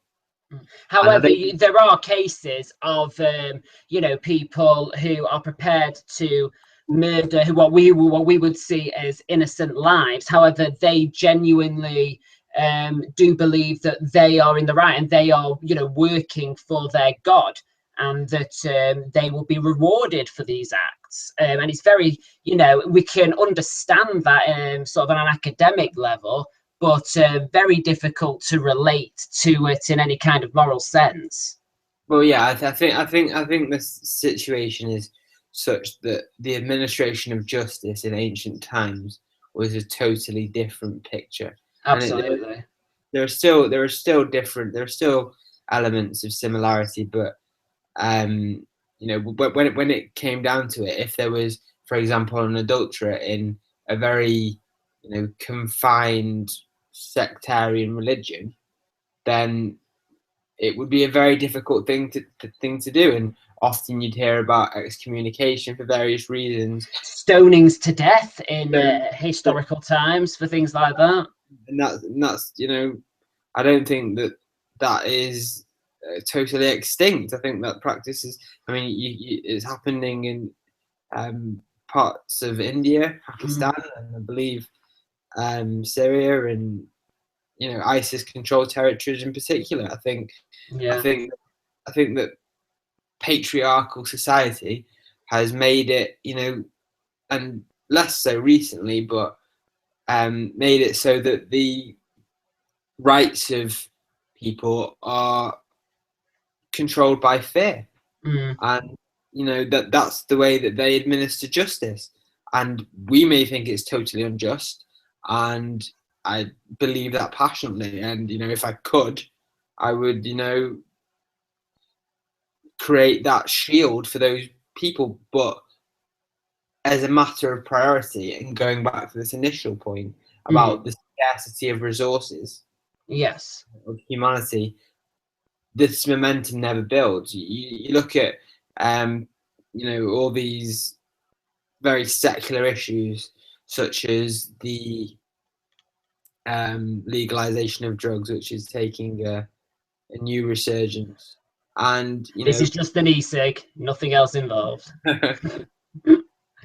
However, there are cases of people who are prepared to murder what we would see as innocent lives. However, they genuinely do believe that they are in the right and they are working for their God, and that they will be rewarded for these acts. And it's very, we can understand that sort of on an academic level, but very difficult to relate to it in any kind of moral sense. Well, yeah, I think the situation is such that the administration of justice in ancient times was a totally different picture. Absolutely. And there are still elements of similarity, but when it came down to it, if there was, for example, an adulterer in a very confined sectarian religion, then it would be a very difficult thing to do, and often you'd hear about excommunication for various reasons, stonings to death in historical times for things like that. And that's I don't think that is totally extinct. I think that practice is. I mean, it's happening in parts of India, Pakistan, and I believe Syria, and ISIS-controlled territories in particular. I think that patriarchal society has made it, and less so recently, but made it so that the rights of people are controlled by fear, and that's the way that they administer justice. And we may think it's totally unjust, and I believe that passionately. And if I could, I would create that shield for those people. But as a matter of priority, and going back to this initial point about the scarcity of resources, of humanity, this momentum never builds. You look at all these very secular issues, such as the legalization of drugs, which is taking a new resurgence. And this is just an e-cig, nothing else involved.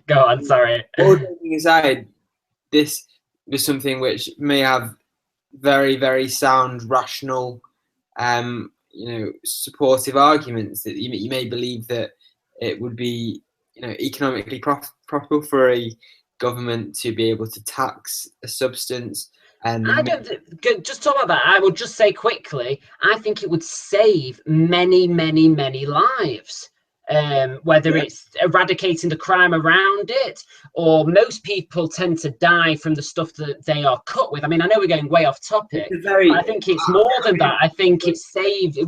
Go on, sorry. All joking aside, this was something which may have very, very sound, rational, supportive arguments that you may believe that it would be, economically profitable for a government to be able to tax a substance. And just talk about that. I would just say quickly, I think it would save many, many, many lives. Whether it's eradicating the crime around it, or most people tend to die from the stuff that they are cut with. I mean, I know we're going way off topic, but I think it's more than that. I think it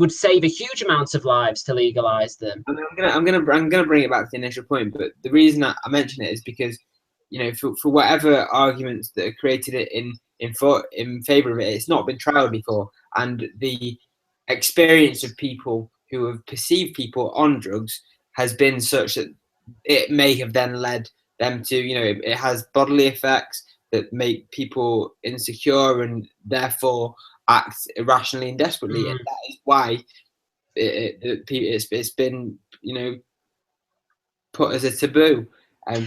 would save a huge amount of lives to legalize them. I'm gonna bring it back to the initial point, but the reason I mention it is because for whatever arguments that are created in favor of it, it's not been trialed before, and the experience of people who have perceived people on drugs has been such that it may have then led them to, it has bodily effects that make people insecure and therefore act irrationally and desperately. And that is why it's been put as a taboo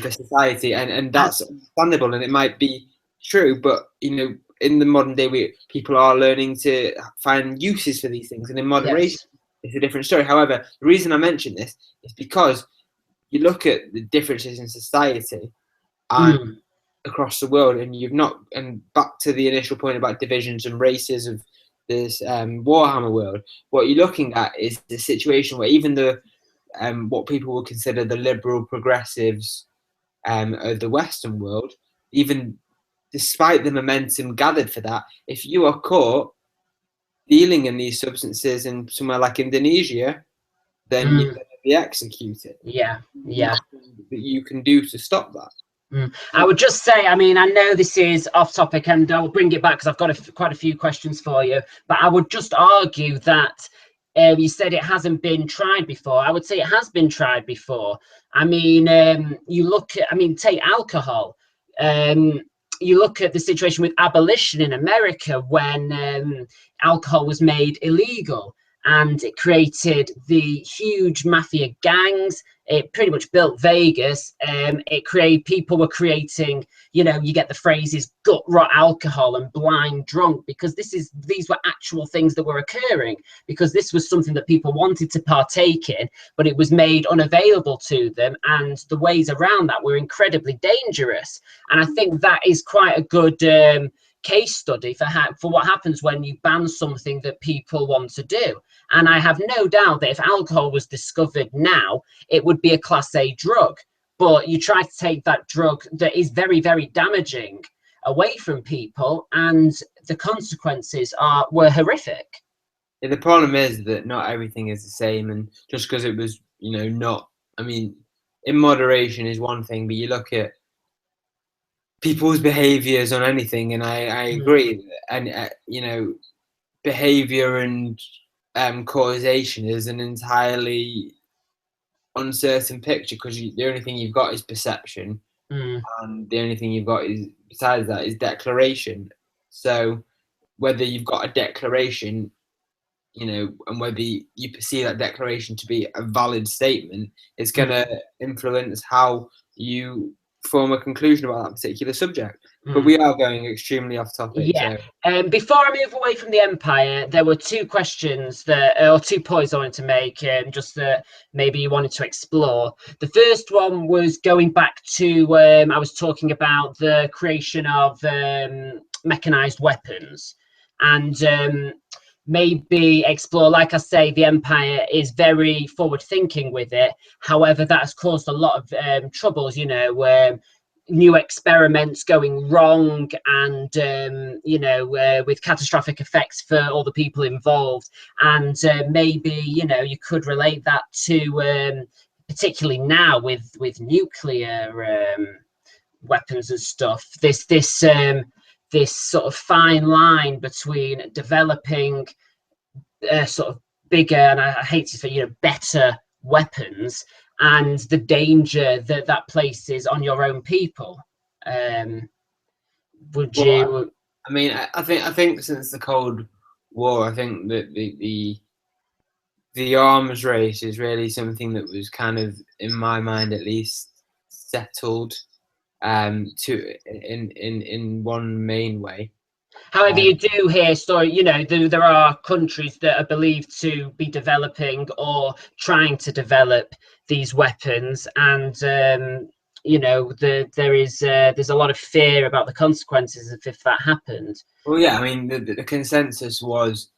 for society, and that's understandable, and it might be true, but in the modern day, people are learning to find uses for these things, and in moderation, it's a different story. However, the reason I mention this is because you look at the differences in society and across the world, and back to the initial point about divisions and races of this Warhammer world, what you're looking at is the situation where even the what people would consider the liberal progressives of the Western world, even despite the momentum gathered for that, if you are caught dealing in these substances in somewhere like Indonesia, then you're going to be executed. Yeah. Nothing that you can do to stop that. I would just say, I mean, I know this is off topic, and I'll bring it back because I've got quite a few questions for you, but I would just argue that you said it hasn't been tried before. I would say it has been tried before. I mean, you look at, I mean, take alcohol. You look at the situation with abolition in America when alcohol was made illegal, and it created the huge mafia gangs. It pretty much built Vegas. People were creating, you get the phrases gut rot alcohol and blind drunk, because these were actual things that were occurring, because this was something that people wanted to partake in, but it was made unavailable to them, and the ways around that were incredibly dangerous. And I think that is quite a good case study for what happens when you ban something that people want to do. And I have no doubt that if alcohol was discovered now, it would be a Class A drug. But you try to take that drug that is very, very damaging away from people, and the consequences were horrific. Yeah, the problem is that not everything is the same, and just because it was, not, I mean, in moderation is one thing, but you look at people's behaviors on anything, and I agree, and behavior and causation is an entirely uncertain picture, because the only thing you've got is perception, and the only thing you've got is, besides that, is declaration. So whether you've got a declaration, and whether you perceive that declaration to be a valid statement, it's going to influence how you form a conclusion about that particular subject. But we are going extremely off topic. Yeah. Before I move away from the Empire, there were two questions or 2 points I wanted to make, just that maybe you wanted to explore. The first one was going back to I was talking about the creation of mechanized weapons, and maybe explore, like I say, the Empire is very forward thinking with it. However, that has caused a lot of troubles, new experiments going wrong, and with catastrophic effects for all the people involved. And maybe you could relate that to particularly now with nuclear weapons and stuff, this sort of fine line between developing sort of bigger, and I hate to say, better weapons, and the danger that places on your own people. Would you? I mean, I think since the Cold War, I think that the arms race is really something that was kind of, in my mind at least, settled in one main way. However, you do hear story, there are countries that are believed to be developing or trying to develop these weapons, and there's a lot of fear about the consequences if that happened. Well, yeah, I mean, the consensus was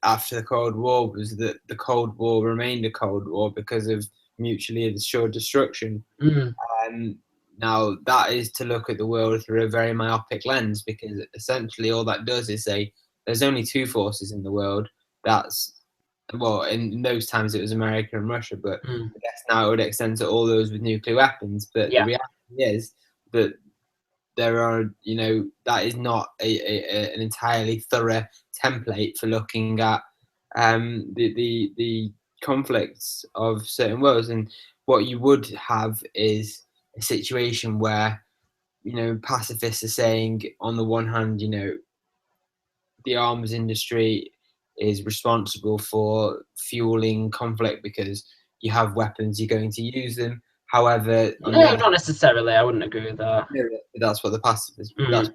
after the Cold War was that the Cold War remained a Cold War because of mutually assured destruction. Now, that is to look at the world through a very myopic lens, because essentially all that does is say there's only 2 forces in the world. Well, in those times it was America and Russia, but I guess now it would extend to all those with nuclear weapons. But the reality is that there are, that is not an entirely thorough template for looking at the conflicts of certain worlds. And what you would have is a situation where, pacifists are saying, on the one hand, the arms industry is responsible for fueling conflict because you have weapons, you're going to use them. However, on the No, other not necessarily. I wouldn't agree with that. that's what the pacifists, that's,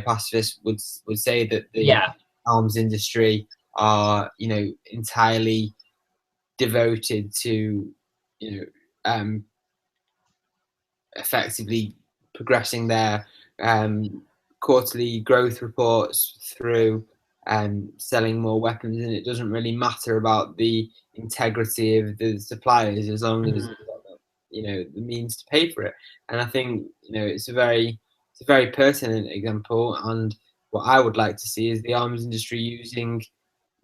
pacifists would say, that the Yeah. arms industry are, entirely devoted to, effectively progressing their quarterly growth reports through selling more weapons, and it doesn't really matter about the integrity of the suppliers as long as the means to pay for it. And I think it's a very pertinent example, and what I would like to see is the arms industry using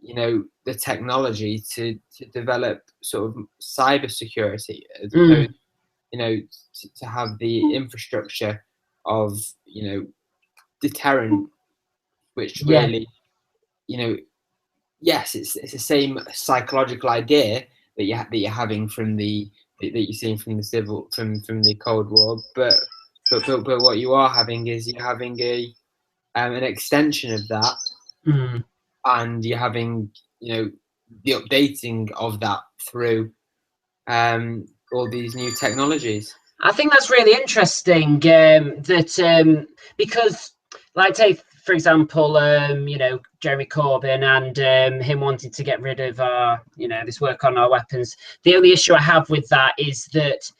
the technology to develop sort of cyber security, as opposed to have the infrastructure of deterrent, which really yes, it's the same psychological idea that you're having from that you're seeing from the Cold War, but what you are having is you're having an extension of that, and you're having the updating of that through all these new technologies. I think that's really interesting. Because, like, take for example, Jeremy Corbyn and him wanting to get rid of this work on our weapons. The only issue I have with that is that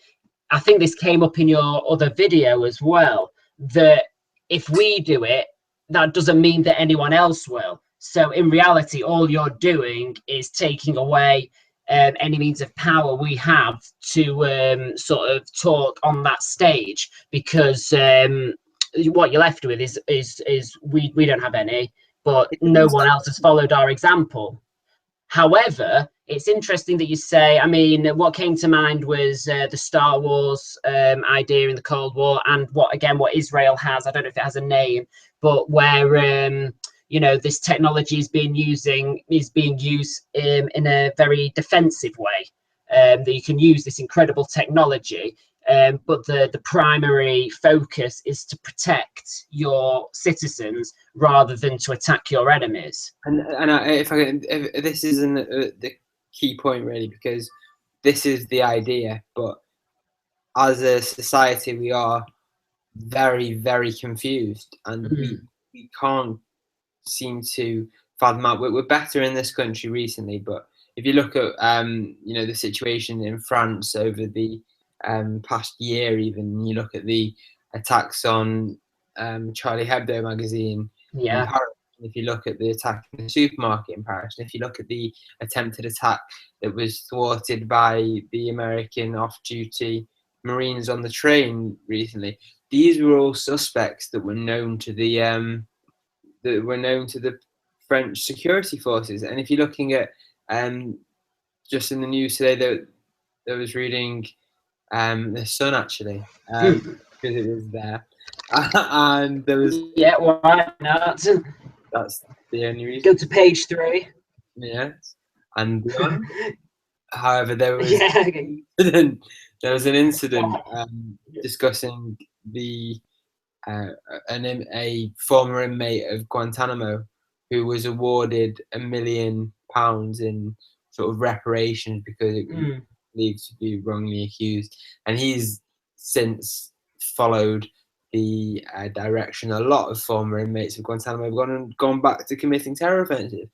I think this came up in your other video as well, that if we do it, that doesn't mean that anyone else will. So in reality, all you're doing is taking away any means of power we have to sort of talk on that stage, because what you're left with is we don't have any, but no one else has followed our example. However, it's interesting that you say, I mean, what came to mind was the Star Wars idea in the Cold War, and what Israel has, I don't know if it has a name, but where, this technology is being used in a very defensive way, that you can use this incredible technology. But the primary focus is to protect your citizens rather than to attack your enemies. And if this isn't the key point really, because this is the idea, but as a society we are very, very confused, and we can't seem to fathom out. We're better in this country recently, but if you look at the situation in France over the past year, even you look at the attacks on Charlie Hebdo magazine in Paris, if you look at the attack in the supermarket in Paris, and if you look at the attempted attack that was thwarted by the American off-duty Marines on the train recently, these were all suspects that were known to the French security forces. And if you're looking at just in the news today, that I was reading the Sun actually, because it was there, and there was why not? That's the only reason. Go to page 3. Yes, and beyond. However, there was an incident discussing a former inmate of Guantanamo who was awarded £1 million in sort of reparations because it was believed to be wrongly accused, and he's since followed the direction a lot of former inmates of Guantanamo have gone back to committing terror offences.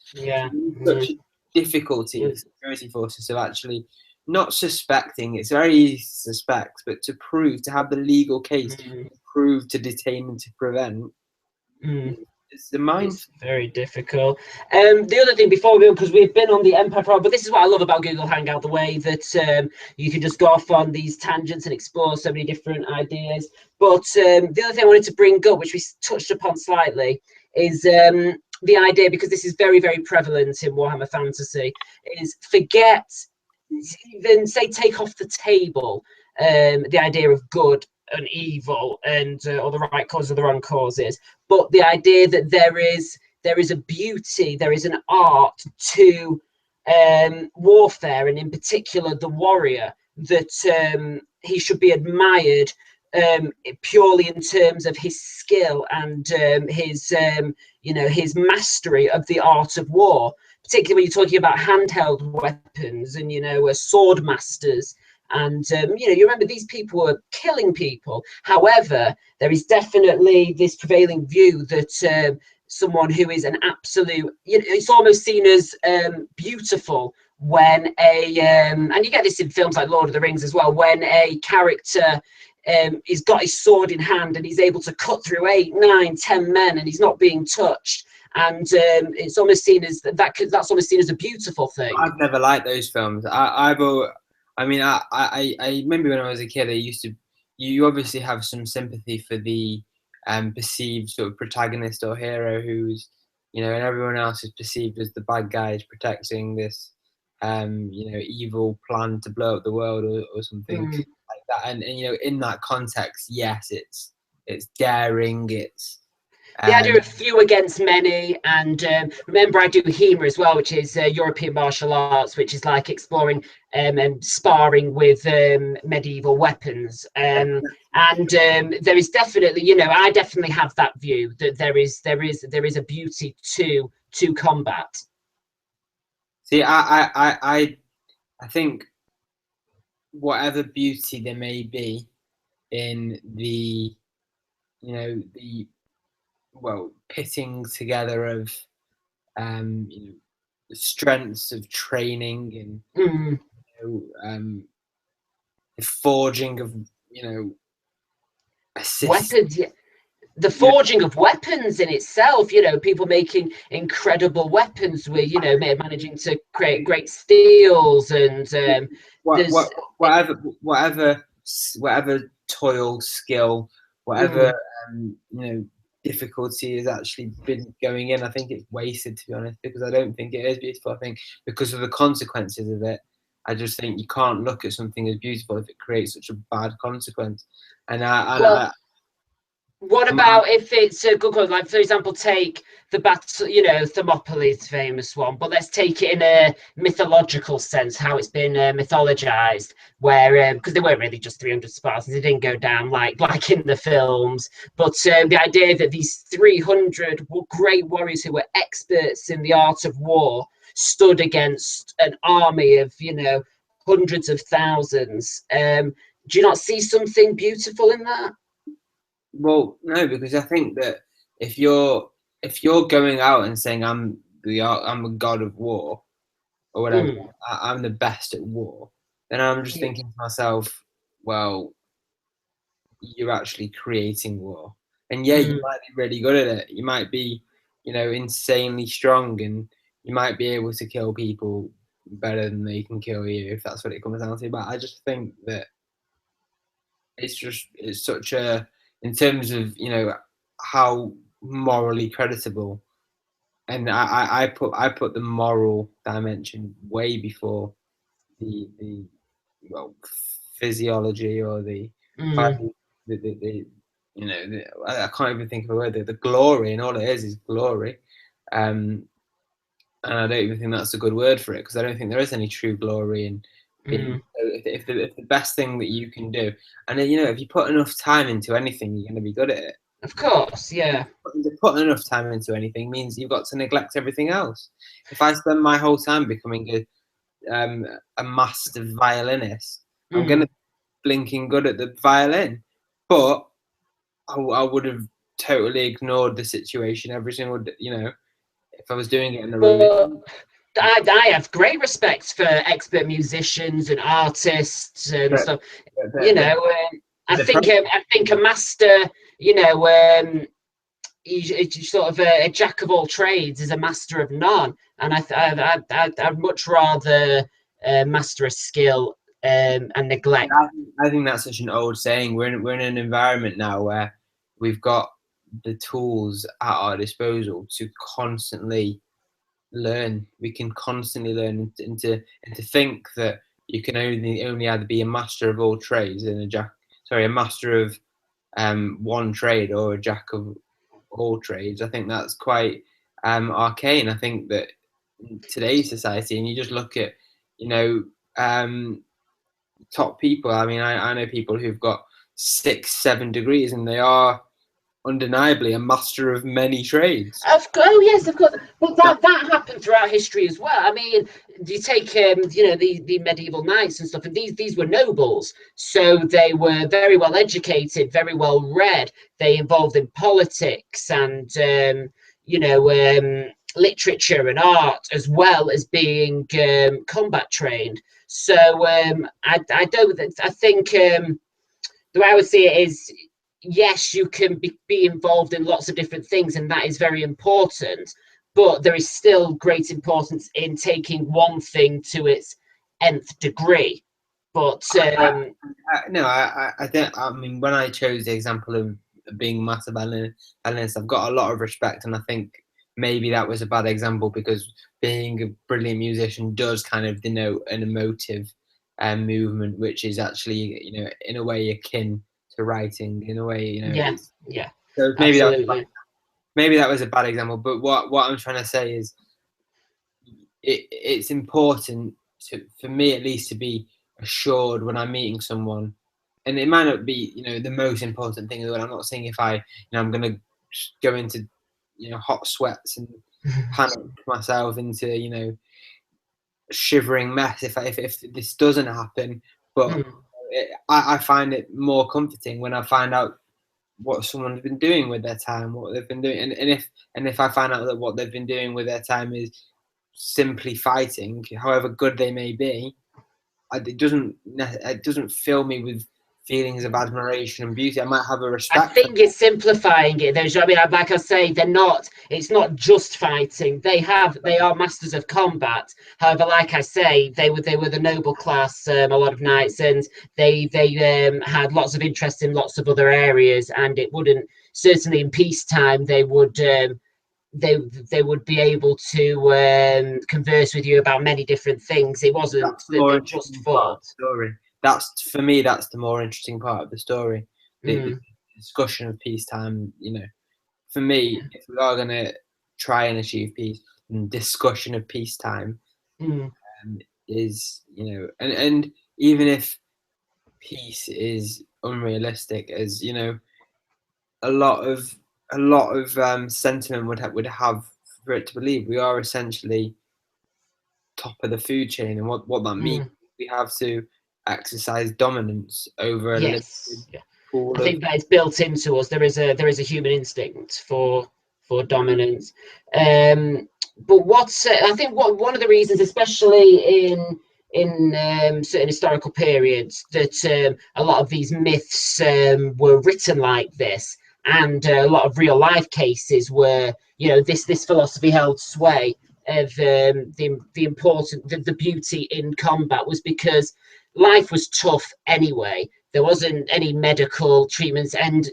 Such difficulty in security forces of actually not suspecting. It's very easy to suspect, but to prove, to have the legal case, to prove, to detain and to prevent. It's the mind. It's very difficult. The other thing before we go, because we've been on the Empire Pro, but this is what I love about Google Hangout, the way that you can just go off on these tangents and explore so many different ideas. But the other thing I wanted to bring up, which we touched upon slightly, is the idea, because this is very, very prevalent in Warhammer Fantasy, is forget, even say take off the table the idea of good and evil and or the right causes or the wrong causes, but the idea that there is a beauty, there is an art to warfare, and in particular the warrior, that he should be admired purely in terms of his skill and his mastery of the art of war. particularly when you're talking about handheld weapons and, sword masters. And, you remember these people were killing people. However, there is definitely this prevailing view that someone who is an absolute, it's almost seen as beautiful when and you get this in films like Lord of the Rings as well, when a character he's got his sword in hand and he's able to cut through 8, 9, 10 men and he's not being touched. And it's almost seen as that's almost seen as a beautiful thing. I've never liked those films. I remember when I was a kid, you obviously have some sympathy for the perceived sort of protagonist or hero who's, and everyone else is perceived as the bad guys protecting this, evil plan to blow up the world or something like that. And in that context, yes, it's daring. It's the idea of few against many, and remember I do HEMA as well, which is European martial arts, which is like exploring and sparring with medieval weapons. And there is definitely, I definitely have that view that there is a beauty to combat. See, I think whatever beauty there may be in the, pitting together of the strengths of training and the forging of weapons, the forging of weapons in itself, people making incredible weapons with managing to create great steels and whatever toil, skill, whatever difficulty has actually been going in, I think it's wasted, to be honest, because I don't think it is beautiful. I think because of the consequences of it, I just think you can't look at something as beautiful if it creates such a bad consequence. What about if it's a good one? Like, for example, take the battle, Thermopylae, famous one, but let's take it in a mythological sense, how it's been mythologized, where because they weren't really just 300 Spartans, they didn't go down like in the films, but the idea that these 300 great warriors who were experts in the art of war stood against an army of hundreds of thousands. Do you not see something beautiful in that? Well, no, because I think that if you're going out and saying I'm a god of war or whatever, I'm the best at war, then I'm just thinking to myself, well, you're actually creating war, and you might be really good at it. You might be, insanely strong, and you might be able to kill people better than they can kill you, if that's what it comes down to. But I just think that it's such a, in terms of how morally creditable, and I put the moral dimension way before the physiology or the I can't even think of a word. The glory, and all it is glory, and I don't even think that's a good word for it, because I don't think there is any true glory in being. If the best thing that you can do, and if you put enough time into anything, you're going to be good at it. Of course, yeah. Putting enough time into anything means you've got to neglect everything else. If I spend my whole time becoming a master violinist, I'm going to be blinking good at the violin, but I would have totally ignored the situation every single if I was doing it in the room. I have great respect for expert musicians and artists and stuff. I think a master, he's sort of a jack of all trades is a master of none, and I'd much rather master a skill and neglect. I think that's such an old saying. We're in an environment now where we've got the tools at our disposal to constantly learn. We can constantly learn, and to think that you can only either be a master of all trades and a master of one trade or a jack of all trades. I think that's quite arcane. I think that in today's society, and you just look at top people. I mean, I know people who've got 6, 7 degrees, and they are undeniably a master of many trades. Oh yes, of course. But that happened throughout history as well. I mean, you take the medieval knights and stuff, and these were nobles, so they were very well educated, very well read. They involved in politics and literature and art, as well as being combat trained. So I think the way I would see it is, yes, you can be involved in lots of different things, and that is very important. But there is still great importance in taking one thing to its nth degree. But I don't. I mean, when I chose the example of being massive analyst, I've got a lot of respect, and I think maybe that was a bad example because being a brilliant musician does kind of denote an emotive movement, which is actually, in a way akin to writing. In a way, yeah, so absolutely. maybe that was a bad example. But what I'm trying to say is, it's important for me at least to be assured when I'm meeting someone, and it might not be the most important thing in the world. I'm not saying if I'm going to go into hot sweats and panic myself into shivering mess if this doesn't happen, but I find it more comforting when I find out what someone's been doing with their time, what they've been doing, and if I find out that what they've been doing with their time is simply fighting, however good they may be, it doesn't fill me with feelings of admiration and beauty. I might have a respect. I think it's simplifying it. I mean, like I say, they're not. It's not just fighting. They are masters of combat. However, like I say, they were the noble class. A lot of knights, and they had lots of interest in lots of other areas. And it wouldn't, certainly in peacetime, they would be able to converse with you about many different things. It wasn't that they just fought. That's, for me, that's the more interesting part of the story. The discussion of peacetime. For me, if we are going to try and achieve peace, then discussion of peacetime is, and even if peace is unrealistic, as a lot of sentiment would have for it to believe, we are essentially top of the food chain, and what that means, we have to exercise dominance over a limited pool. I think that is built into us. There is a human instinct for dominance. But I think one of the reasons, especially in certain historical periods, that a lot of these myths were written like this, and a lot of real life cases where this philosophy held sway of the beauty in combat, was because life was tough anyway. There wasn't any medical treatments, and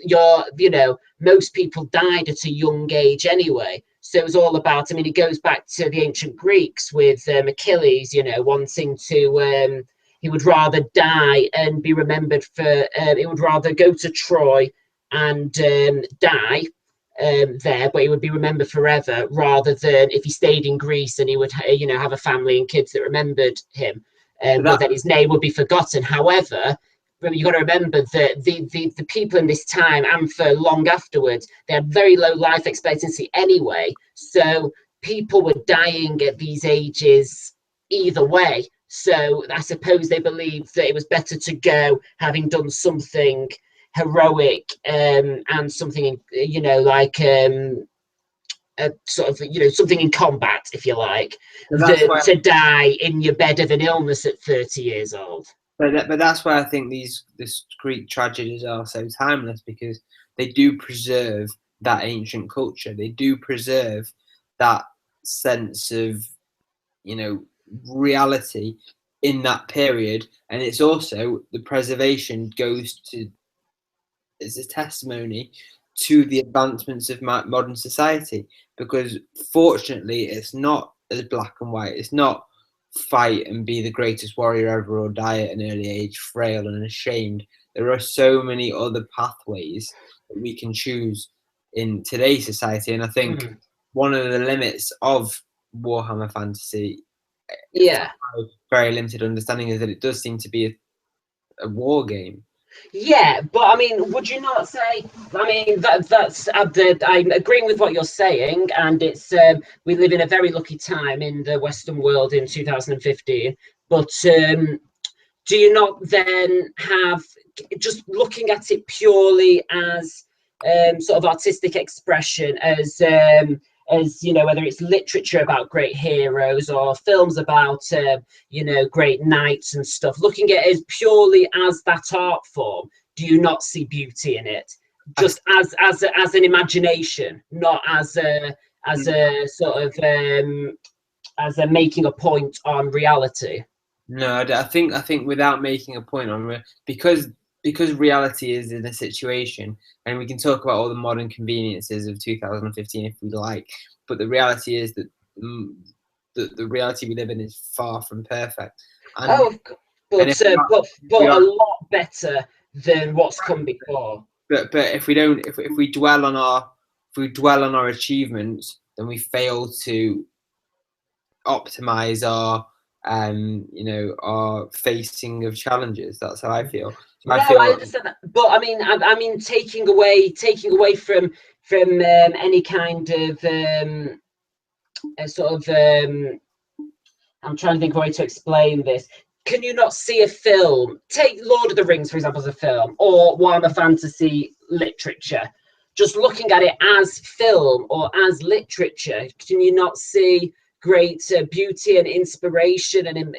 most people died at a young age anyway. So it was all about, I mean, it goes back to the ancient Greeks with Achilles, wanting to, he would rather die and be remembered for, he would rather go to Troy and die there, but he would be remembered forever, rather than if he stayed in Greece and he would, have a family and kids that remembered him, but then his name would be forgotten. However, you've got to remember that the people in this time, and for long afterwards, they had very low life expectancy anyway. So people were dying at these ages either way. So I suppose they believed that it was better to go having done something heroic and something, like sort of, something in combat, if you like, to die in your bed of an illness at 30 years old. But that's why I think these Greek tragedies are so timeless, because they do preserve that ancient culture. They do preserve that sense of, reality in that period. And it's also, the preservation goes to, as a testimony to the advancements of modern society, because fortunately it's not as black and white. It's not fight and be the greatest warrior ever, or die at an early age frail and ashamed. There are so many other pathways that we can choose in today's society, and I think one of the limits of Warhammer Fantasy, yeah, very limited understanding, is that it does seem to be a war game. Yeah, but I mean, would you not say? I mean, that's I'm agreeing with what you're saying, and it's we live in a very lucky time in the Western world in 2015. But do you not then have, just looking at it purely as sort of artistic expression, as you know, whether it's literature about great heroes or films about you know, great knights and stuff, looking at it as purely as that art form, do you not see beauty in it, just as an imagination, not as a sort of as a making a point on reality? No, I think without making a point on because reality is in a situation, and we can talk about all the modern conveniences of 2015 if we like, but the reality is that the reality we live in is far from perfect, and Oh, and but if we are, but a lot better than what's come before. but if we don't, if we dwell on our achievements, then we fail to optimize our our facing of challenges. That's how I feel. So I No, I feel understand that, but I mean, taking away from any kind of a sort of I'm trying to think of a way to explain this. Can you not see a film? Take Lord of the Rings, for example, as a film, or Warhammer Fantasy literature. Just looking at it as film or as literature, can you not see great beauty and inspiration and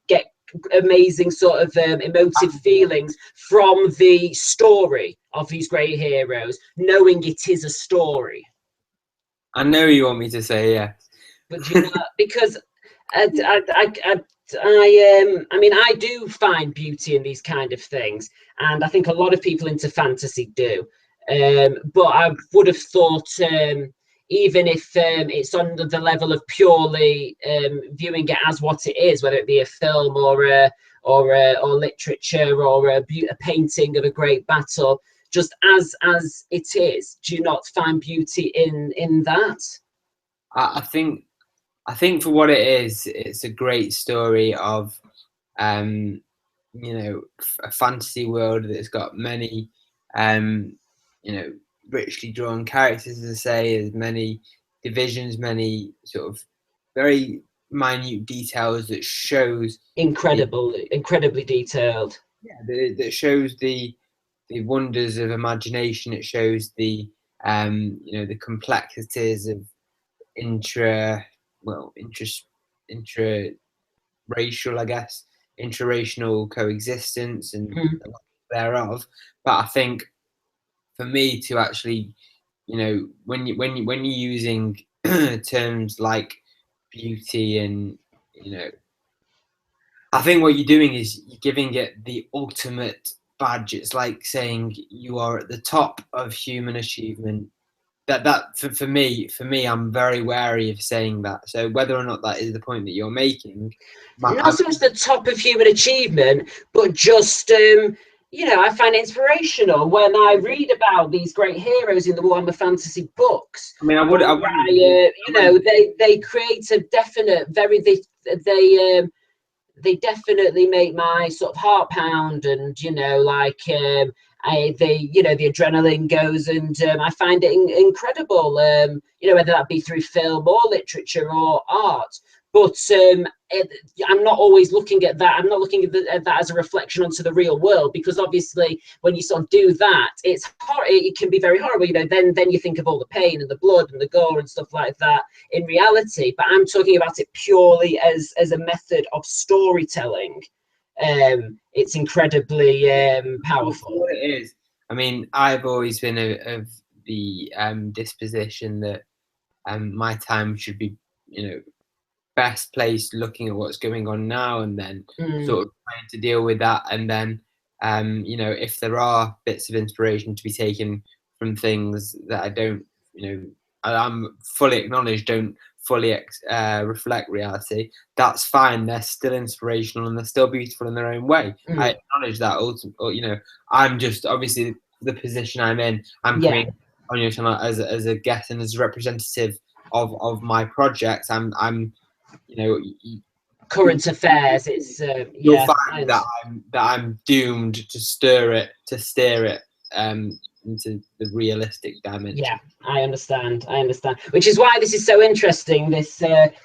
get amazing sort of emotive feelings from the story of these great heroes, knowing it is a story? I know you want me to say yes. But you know, because I mean, I do find beauty in these kind of things, and I think a lot of people into fantasy do. But I would have thought, even if it's on the level of purely viewing it as what it is, whether it be a film or literature or a painting of a great battle, just as it is, do you not find beauty in that? I think for what it is, it's a great story of um, a fantasy world that's got many um, richly drawn characters, as I say, as many divisions, many sort of very minute details that shows the Incredibly detailed. that shows the wonders of imagination. It shows the the complexities of intra well intra racial, I guess, interracial coexistence and Mm. thereof. But I think for me to actually, when you're using terms like beauty and I think what you're doing is you're giving it the ultimate badge. It's like saying you are at the top of human achievement. That for me, I'm very wary of saying that. So whether or not that is the point that you're making, Not so much the top of human achievement, but just you know, I find it inspirational when I read about these great heroes in the Warhammer Fantasy books. I mean, Or you know, they create a definite, they they definitely make my sort of heart pound, and you know, like you know, the adrenaline goes, and I find it incredible, you know, whether that be through film or literature or art. But I'm not always looking at that. I'm not looking at that as a reflection onto the real world, because obviously when you sort of do that, it can be very horrible. You know, then you think of all the pain and the blood and the gore and stuff like that in reality. But I'm talking about it purely as a method of storytelling. It's incredibly powerful. What it is. I mean, I've always been of the disposition that my time should be, best placed looking at what's going on now, and then Mm. sort of trying to deal with that. And then, if there are bits of inspiration to be taken from things that I don't, I'm fully acknowledged don't fully reflect reality, that's fine. They're still inspirational and they're still beautiful in their own way. Mm. I acknowledge that. Ultimately, I'm just obviously the position I'm in. I'm Yeah. coming on your channel as a guest and as a representative of my project. I'm current affairs. It's you'll yeah, find that I'm doomed to steer it into the realistic dimension. yeah, I understand. Which is why this is so interesting, this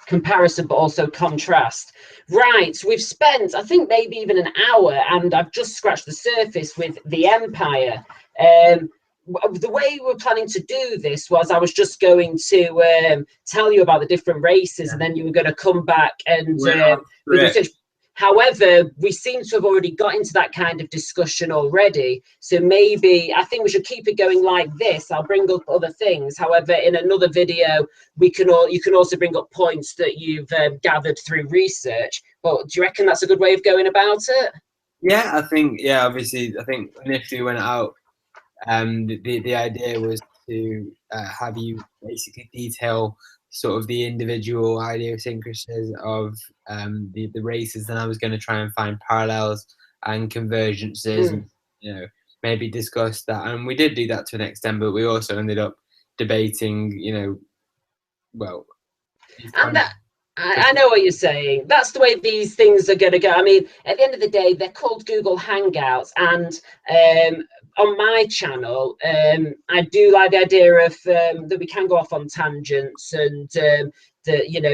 comparison, but also contrast. Right, we've spent, I think, maybe even an hour, and I've just scratched the surface with the Empire. The way we were planning to do this was I was just going to tell you about the different races, and then you were going to come back and with research. However, we seem to have already got into that kind of discussion already. So maybe I think we should keep it going like this. I'll bring up other things. However, in another video, you can also bring up points that you've gathered through research. But do you reckon that's a good way of going about it? Yeah, I think, yeah, obviously, I think initially when out, the idea was to have you basically detail sort of the individual idiosyncrasies of the races, and I was going to try and find parallels and convergences, and maybe discuss that. And we did do that to an extent, but we also ended up debating, well, And that I know what you're saying. That's the way these things are going to go. I mean, at the end of the day, they're called Google Hangouts, and on my channel, I do like the idea of that we can go off on tangents and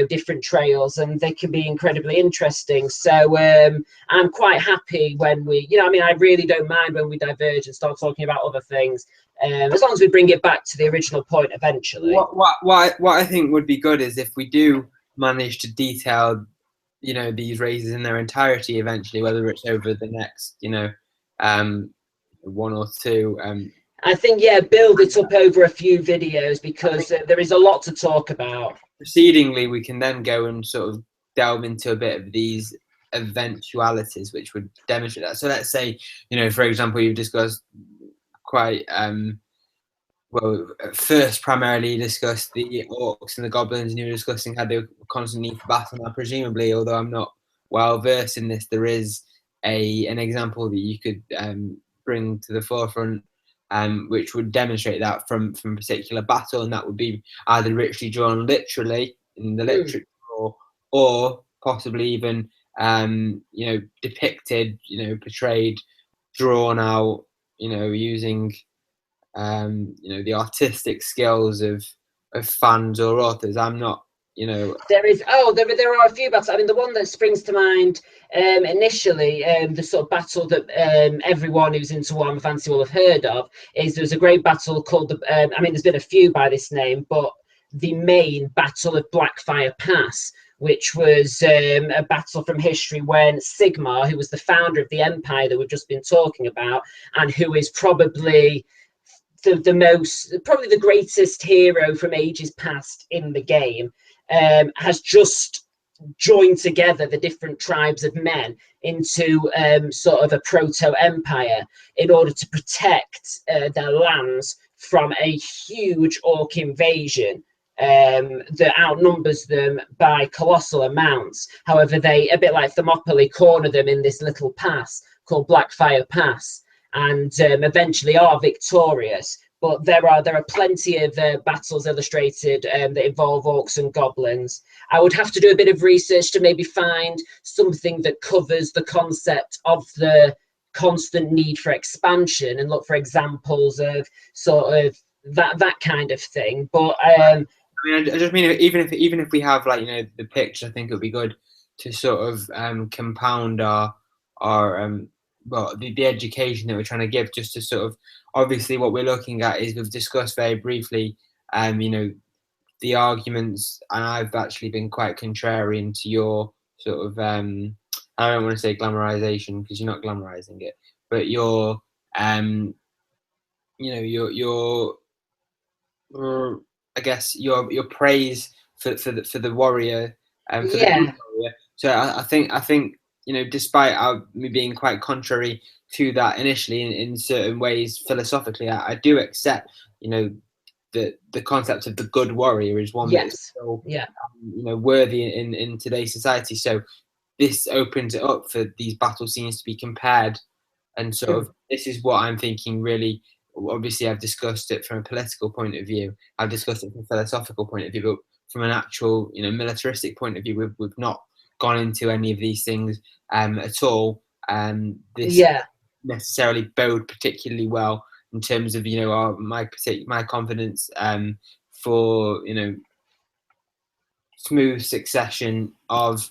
different trails, and they can be incredibly interesting. So I'm quite happy when we, I mean, I really don't mind when we diverge and start talking about other things, as long as we bring it back to the original point eventually. What I think would be good is if we do manage to detail, these races in their entirety eventually, whether it's over the next, one or two. I think, yeah, build it up over a few videos, because there is a lot to talk about. Proceedingly, we can then go and sort of delve into a bit of these eventualities which would demonstrate that. So let's say, for example, you've discussed quite well, first primarily discussed the orcs and the goblins, and you were discussing how they were constantly for battle. Now, presumably, although I'm not well versed in this, there is an example that you could bring to the forefront, which would demonstrate that from a particular battle, and that would be either richly drawn literally in the literature, or possibly even depicted, portrayed, drawn out, using the artistic skills of fans or authors. I'm not, There are a few battles. I mean, the one that springs to mind initially, the sort of battle that everyone who's into Warhammer Fantasy will have heard of, is there's a great battle called I mean, there's been a few by this name, but the main Battle of Blackfire Pass, which was a battle from history when Sigmar, who was the founder of the empire that we've just been talking about, and who is probably probably the greatest hero from ages past in the game, has just joined together the different tribes of men into sort of a proto-empire in order to protect their lands from a huge orc invasion that outnumbers them by colossal amounts. However, they, a bit like Thermopylae, corner them in this little pass called Blackfire Pass, and eventually are victorious. But there are plenty of battles illustrated that involve orcs and goblins. I would have to do a bit of research to maybe find something that covers the concept of the constant need for expansion and look for examples of sort of that kind of thing. But I mean, I just mean even if we have, like, the picture, I think it would be good to sort of compound our well, the education that we're trying to give, just to sort of, obviously what we're looking at is, we've discussed very briefly, the arguments, and I've actually been quite contrarian to your sort of, I don't want to say glamorization, because you're not glamorizing it, but your, your I guess your praise for the warrior, for the good warrior. So I think despite me being quite contrary to that initially in certain ways philosophically, I do accept the concept of the good warrior is one that's still worthy in today's society. So this opens it up for these battle scenes to be compared, and sort of, this is what I'm thinking really. Obviously, I've discussed it from a political point of view. I've discussed it from a philosophical point of view, but from an actual, militaristic point of view, we've not gone into any of these things at all. This necessarily bode particularly well in terms of my confidence for smooth succession of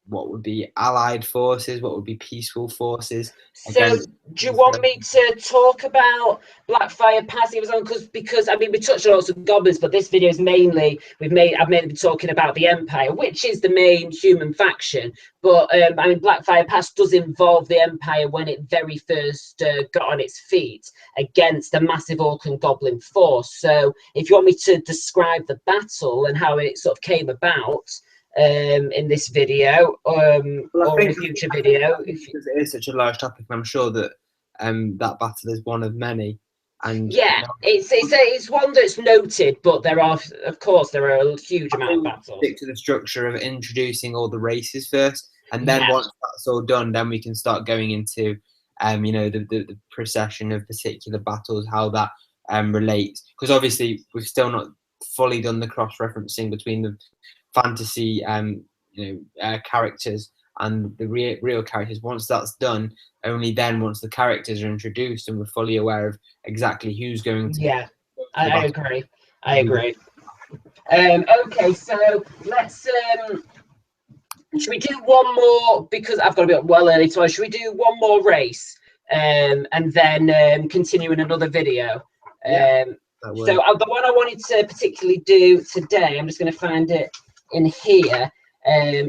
what would be allied forces, what would be peaceful forces. So do you want me to talk about Blackfire passive because I mean we touched on lots of goblins, but this video is mainly I've mainly been talking about the Empire, which is the main human faction. But I mean Blackfire Pass does involve the Empire when it very first got on its feet against a massive Orc and Goblin force. So if you want me to describe the battle and how it sort of came about in this video or in a future video, because it is such a large topic, I'm sure that that battle is one of many. And it's one that's noted, but there are a huge amount of battles. Stick to the structure of introducing all the races first, and then once that's all done, then we can start going into the procession of particular battles, how that relates, because obviously we've still not fully done the cross-referencing between the fantasy characters and the real characters. Once that's done, only then once the characters are introduced and we're fully aware of exactly who's going to I agree. Okay, so let's should we do one more, because I've got to be up well early, so should we do one more race and then continue in another video? So the one I wanted to particularly do today, I'm just going to find it in here.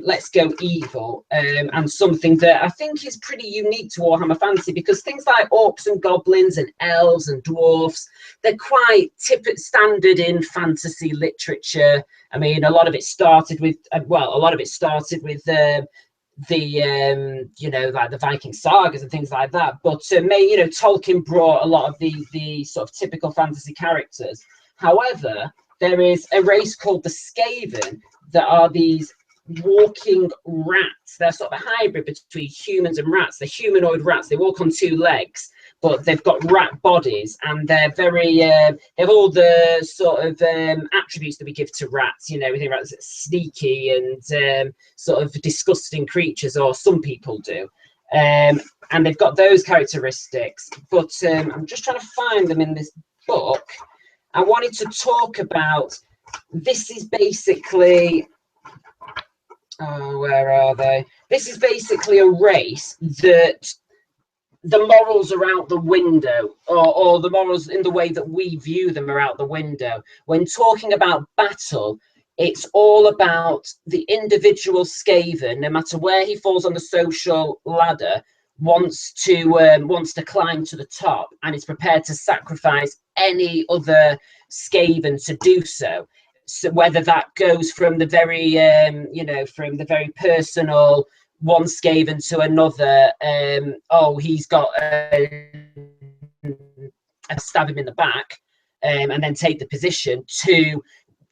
Let's go evil, and something that I think is pretty unique to Warhammer Fantasy, because things like orcs and goblins and elves and dwarfs, they're quite standard in fantasy literature. I mean, a lot of it started with like the Viking sagas and things like that. But Tolkien brought a lot of the sort of typical fantasy characters. However, there is a race called the Skaven that are these walking rats. They're sort of a hybrid between humans and rats. They're humanoid rats. They walk on two legs, but they've got rat bodies, and they're very they have all the sort of attributes that we give to rats. We think rats are sneaky and sort of disgusting creatures, or some people do. And they've got those characteristics, but I'm just trying to find them in this book. I wanted to talk about, this is basically, where are they? This is basically a race that the morals are out the window, or the morals in the way that we view them are out the window. When talking about battle, it's all about the individual Skaven, no matter where he falls on the social ladder, wants to climb to the top, and is prepared to sacrifice any other Skaven to do so. So whether that goes from the very from the very personal one Skaven to another, he's got stab him in the back, and then take the position, to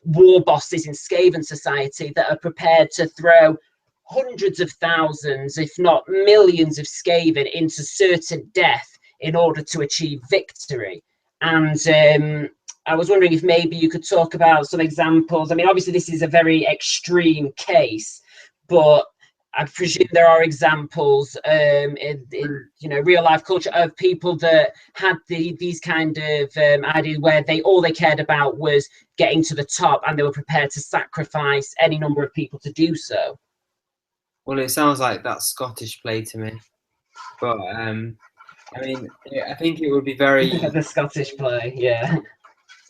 war bosses in Skaven society that are prepared to throw hundreds of thousands, if not millions, of Skaven into certain death in order to achieve victory. And I was wondering if maybe you could talk about some examples. I mean, obviously this is a very extreme case, but I presume there are examples in real life culture of people that had these kind of ideas where all they cared about was getting to the top, and they were prepared to sacrifice any number of people to do so. Well, it sounds like that Scottish play to me, but I mean, I think it would be very the Scottish play, yeah.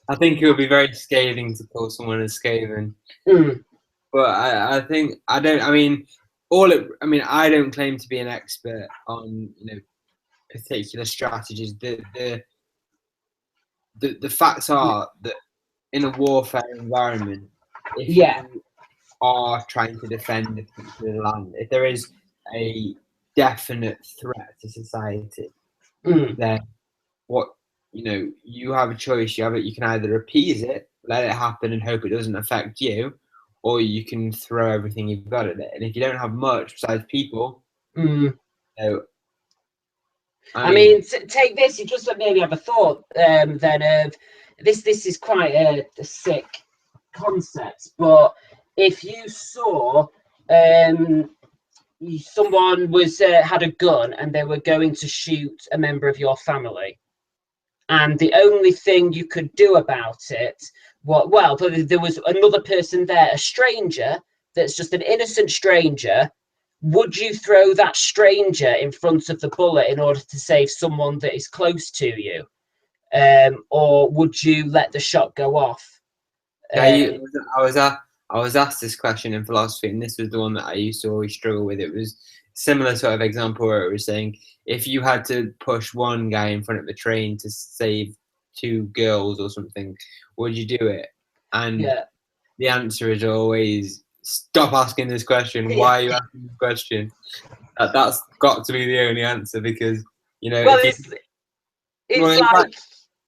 I think it would be very scathing to call someone a Skaven. But I think I don't. I mean, I don't claim to be an expert on particular strategies. The facts are that in a warfare environment, if you are trying to defend a particular land, if there is a definite threat to society, then you have a choice. You can either appease it, let it happen, and hope it doesn't affect you, or you can throw everything you've got at it. And if you don't have much besides people, I mean, take this. You just maybe have a thought then of this. This is quite a sick concept, but if you saw someone was had a gun and they were going to shoot a member of your family, and the only thing you could do about it, well, there was another person there, a stranger that's just an innocent stranger. Would you throw that stranger in front of the bullet in order to save someone that is close to you, or would you let the shot go off? Yeah, I was asked this question in philosophy, and this was the one that I used to always struggle with. It was similar sort of example where it was saying if you had to push one guy in front of the train to save two girls or something, would you do it? And Yeah. the answer is always stop asking this question. Why are you asking this question? That's got to be the only answer, because Well, if you it's in like fact,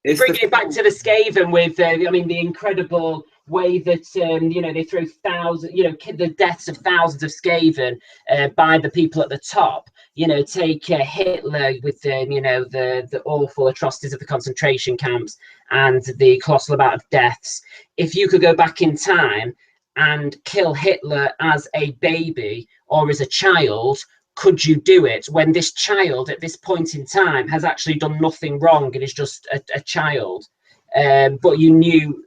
it's bringing it back to the Skaven with, I mean, the incredible way that they throw thousands, the deaths of thousands of Skaven by the people at the top. Take Hitler with the awful atrocities of the concentration camps and the colossal amount of deaths. If you could go back in time and kill Hitler as a baby or as a child, could you do it when this child at this point in time has actually done nothing wrong and is just a child, but you knew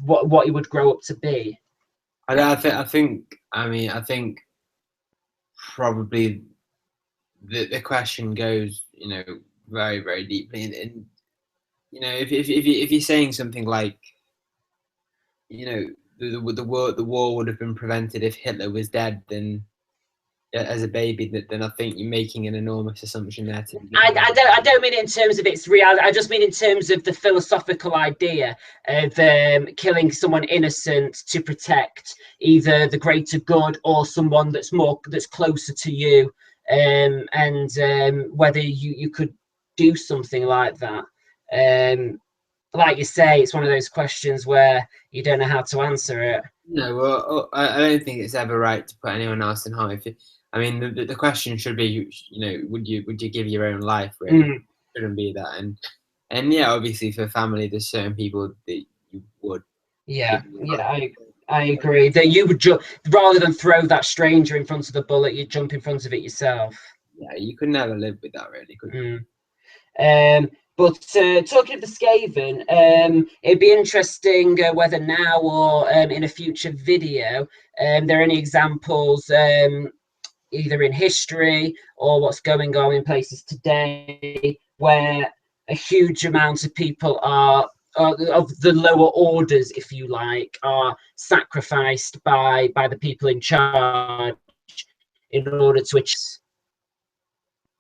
what he would grow up to be? I think probably the question goes very, very deeply, and if you're saying something like the war would have been prevented if Hitler was dead, then as a baby, then I think you're making an enormous assumption there. I don't mean it in terms of its reality. I just mean in terms of the philosophical idea of killing someone innocent to protect either the greater good or someone that's closer to you, and whether you could do something like that. Like you say, it's one of those questions where you don't know how to answer it. No, well, I don't think it's ever right to put anyone else in harm. I mean, the question should be, would you give your own life? Really, Mm. It shouldn't be that. And yeah, obviously for family, there's certain people that you would. Yeah, I agree that you would rather than throw that stranger in front of the bullet, you'd jump in front of it yourself. Yeah, you could never live with that, really, could you? But talking of the Skaven, it'd be interesting whether now or in a future video, there are any examples, either in history or what's going on in places today, where a huge amount of people are, of the lower orders, if you like, are sacrificed by the people in charge in order to achieve.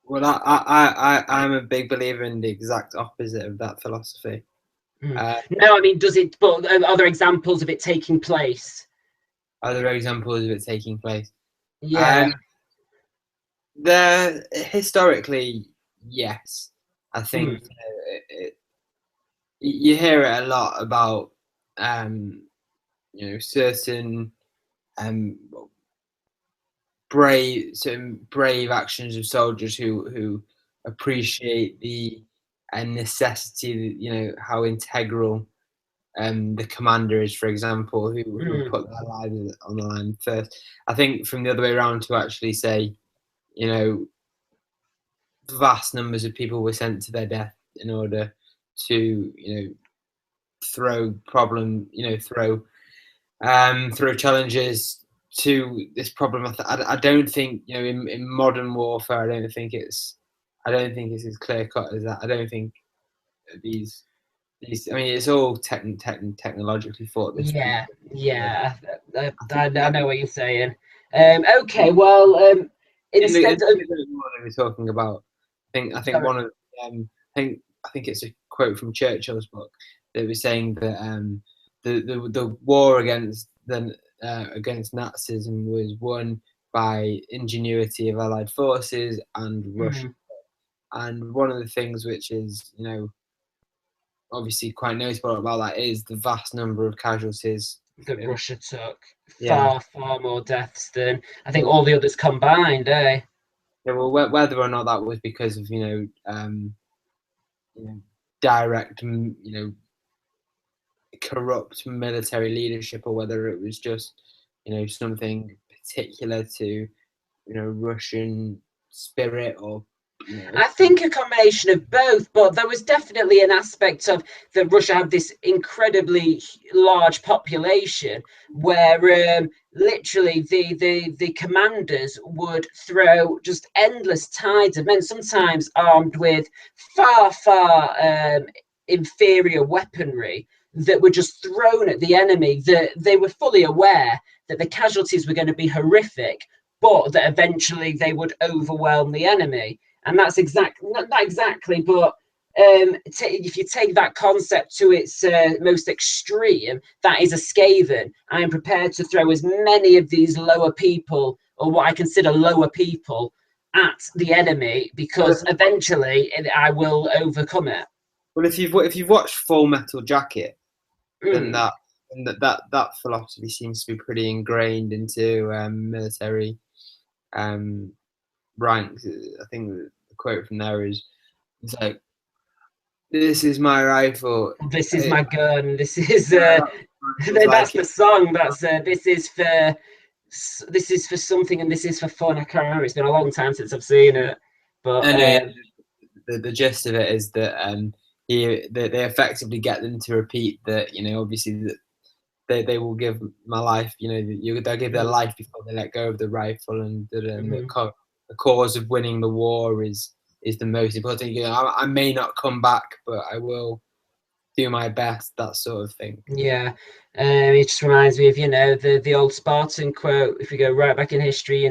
Well, I'm a big believer in the exact opposite of that philosophy. No, I mean, does it? But are there examples of it taking place? Are there examples of it taking place? Yeah. There historically, yes. I think you hear it a lot about certain brave actions of soldiers who appreciate the necessity, how integral the commander is, for example, who put their lives on the line first. I think from the other way around, to actually say, vast numbers of people were sent to their death in order to, throw challenges to this problem. I don't think, in modern warfare, I don't think it's as clear cut as that. I don't think these. I mean, it's all technologically thought. Yeah, I know what you're saying. Okay, well, instead of what we're talking about, I think one of I think it's a quote from Churchill's book that was saying that the war against Nazism was won by ingenuity of Allied forces and Russia. And one of the things which is obviously quite noticeable about that is the vast number of casualties that Russia took. Yeah. Far more deaths than I think all the others combined, eh? Yeah, well, whether or not that was because of direct corrupt military leadership, or whether it was just something particular to Russian spirit, or I think a combination of both, but there was definitely an aspect of that Russia had this incredibly large population where literally the commanders would throw just endless tides of men, sometimes armed with far inferior weaponry that were just thrown at the enemy. That they were fully aware that the casualties were going to be horrific, but that eventually they would overwhelm the enemy. And that's exactly, not exactly, but if you take that concept to its most extreme, that is a skaven. I am prepared to throw as many of these lower people, or what I consider lower people, at the enemy, because eventually I will overcome it. Well, if you've watched Full Metal Jacket, then Mm. that philosophy seems to be pretty ingrained into military ranks. I think the quote from there is, it's like, "This is my rifle. This is my gun. This is It's that's like the song. That's this is for something, and this is for fun. I can't remember. It's been a long time since I've seen it, but yeah, the gist of it is that they effectively get them to repeat that, obviously that they will give my life, they'll give their life before they let go of the rifle, and the cause of winning the war is the most important thing. I may not come back, but I will do my best, that sort of thing. yeah, it just reminds me of the old Spartan quote. If we go right back in history,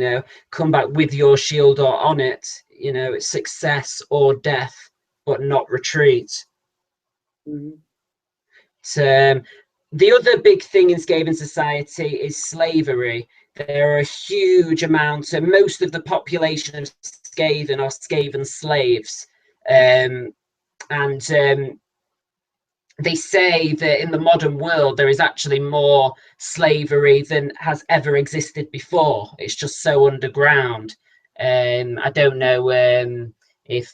come back with your shield or on it. It's success or death, but not retreat. Mm-hmm. The other big thing in Skaven society is slavery. There are a huge amounts, and most of the population of Skaven are Skaven slaves. And they say that in the modern world there is actually more slavery than has ever existed before. It's just so underground. I don't know if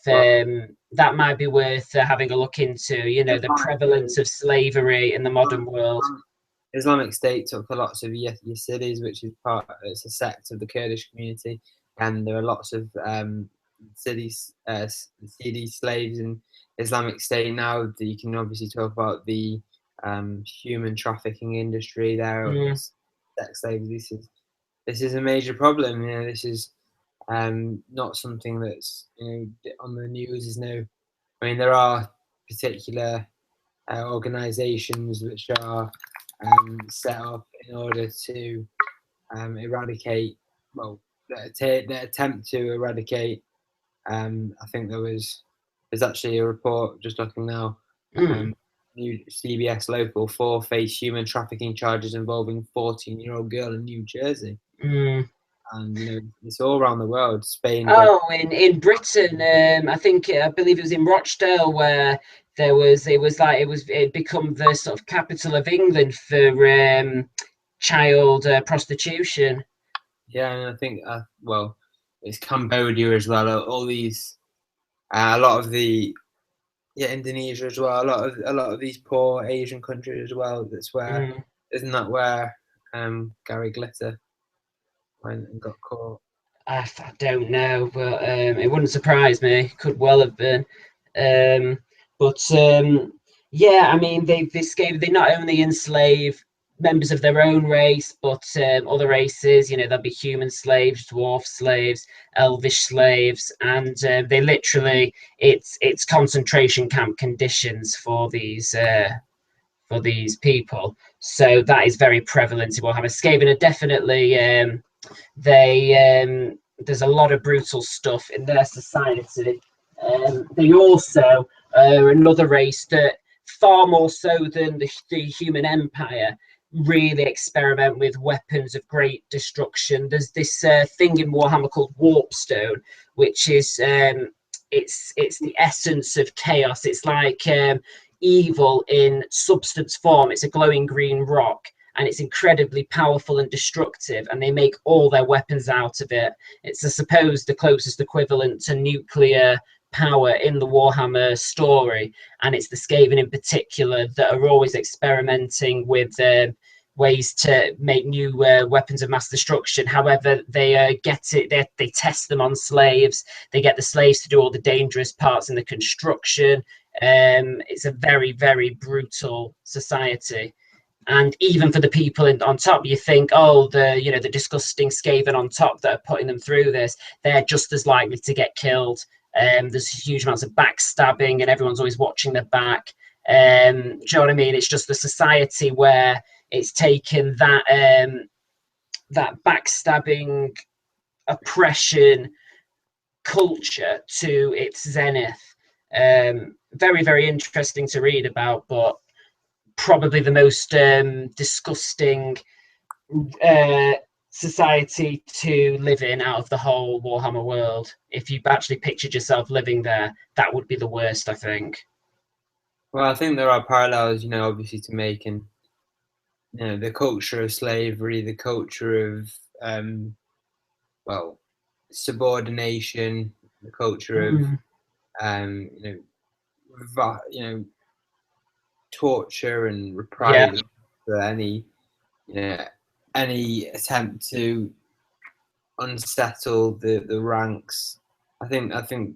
that might be worth having a look into. The prevalence of slavery in the modern world. Islamic State took lots of Yazidis, which is it's a sect of the Kurdish community, and there are lots of Yazidi slaves in Islamic State now. That you can obviously talk about the human trafficking industry there, or sex slaves. This is a major problem. This is not something that's on the news. Is no. I mean, there are particular organisations which are set up in order to eradicate, well, the attempt to eradicate. I think there's actually a report just looking now. New CBS Local 4 face human trafficking charges involving 14-year-old girl in New Jersey. And it's all around the world. Spain. Oh, in Britain, I believe it was in Rochdale where it become the sort of capital of England for child prostitution. Yeah, and I think well, it's Cambodia as well. All these, a lot of the Indonesia as well. A lot of these poor Asian countries as well. That's where isn't that where Gary Glitter went and got caught? I don't know, but it wouldn't surprise me. Could well have been. But yeah, I mean, they not only enslave members of their own race, but other races. There'll be human slaves, dwarf slaves, elvish slaves, and they literally it's concentration camp conditions for these people. So that is very prevalent in Warhammer. Skaven are definitely there's a lot of brutal stuff in their society. They also are another race that, far more so than the human empire, really experiment with weapons of great destruction. There's this thing in Warhammer called Warpstone, which is it's the essence of chaos. It's like evil in substance form. It's a glowing green rock, and it's incredibly powerful and destructive, and they make all their weapons out of it. It's the closest equivalent to nuclear power in the Warhammer story, and it's the Skaven in particular that are always experimenting with ways to make new weapons of mass destruction. However, they they test them on slaves. They get the slaves to do all the dangerous parts in the construction. It's a very, very brutal society. And even for the people on top, you think, oh, the disgusting skaven on top that are putting them through this, they're just as likely to get killed. There's huge amounts of backstabbing, and everyone's always watching their back. Do you know what I mean? It's just the society where it's taken that that backstabbing, oppression culture to its zenith. Very, very interesting to read about, but probably the most disgusting society to live in out of the whole Warhammer world. If you actually pictured yourself living there, that would be the worst, I think. Well, I think there are parallels, obviously to making, the culture of slavery, the culture of, subordination, the culture of, torture and reprisal for any attempt to unsettle the ranks. I think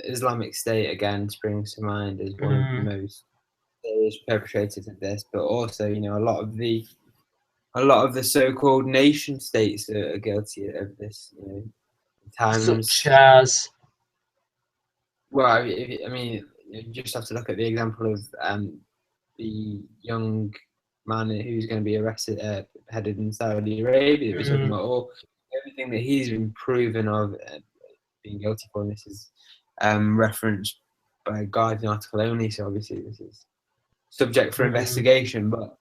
Islamic State again springs to mind as one of the most serious perpetrators of this, but also a lot of the so-called nation states are guilty of this. Times such as, well, I mean, you just have to look at the example of the young man who's going to be arrested, headed in Saudi Arabia. We're talking about everything that he's been proven of being guilty for. And this is referenced by a Guardian article only, so obviously this is subject for investigation. But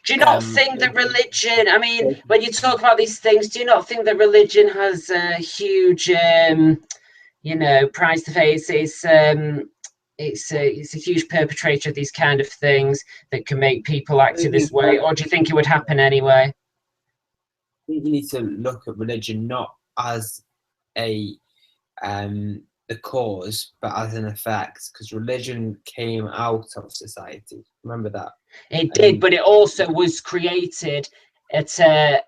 do you not think that religion? I mean, when you talk about these things, do you not think that religion has a huge, price to pay? It's a huge perpetrator of these kind of things that can make people act in this way, or do you think it would happen anyway? I think you need to look at religion not as the cause, but as an effect, because religion came out of society. Remember that. It did, but it also was created at a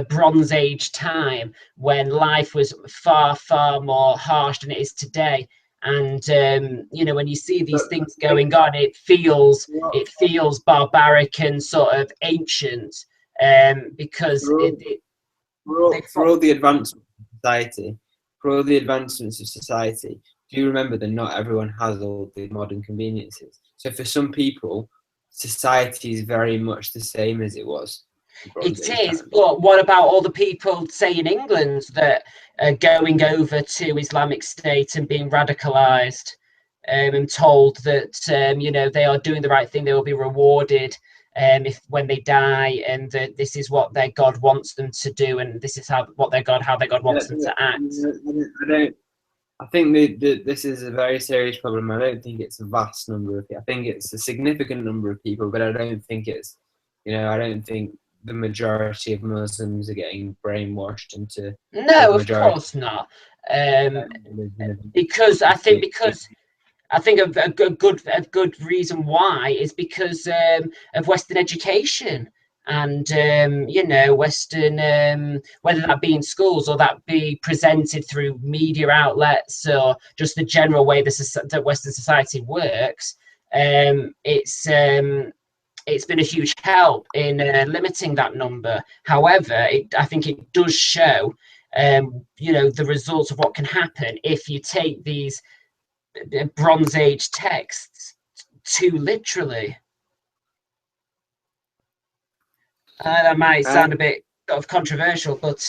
Bronze Age time when life was far, far more harsh than it is today. And when you see these things going on, it feels barbaric and sort of ancient, because for all the advancements of society, do you remember that not everyone has all the modern conveniences? So for some people, society is very much the same as it was. It is, but what about all the people, say in England, that are going over to Islamic State and being radicalized, and told that they are doing the right thing, they will be rewarded if when they die, and that this is what their God wants them to do, and this is how their God wants them to act. I think this is a very serious problem. I don't think it's a vast number of people. I think it's a significant number of people, but I don't think it's, I don't think the majority of Muslims are getting brainwashed into. No, of course not. Because I think a good reason why is because of Western education. And Western, whether that be in schools or that be presented through media outlets or just the general way that Western society works, it's been a huge help in limiting that number. However, I think it does show, the results of what can happen if you take these Bronze Age texts too literally. That might sound a bit sort of controversial, but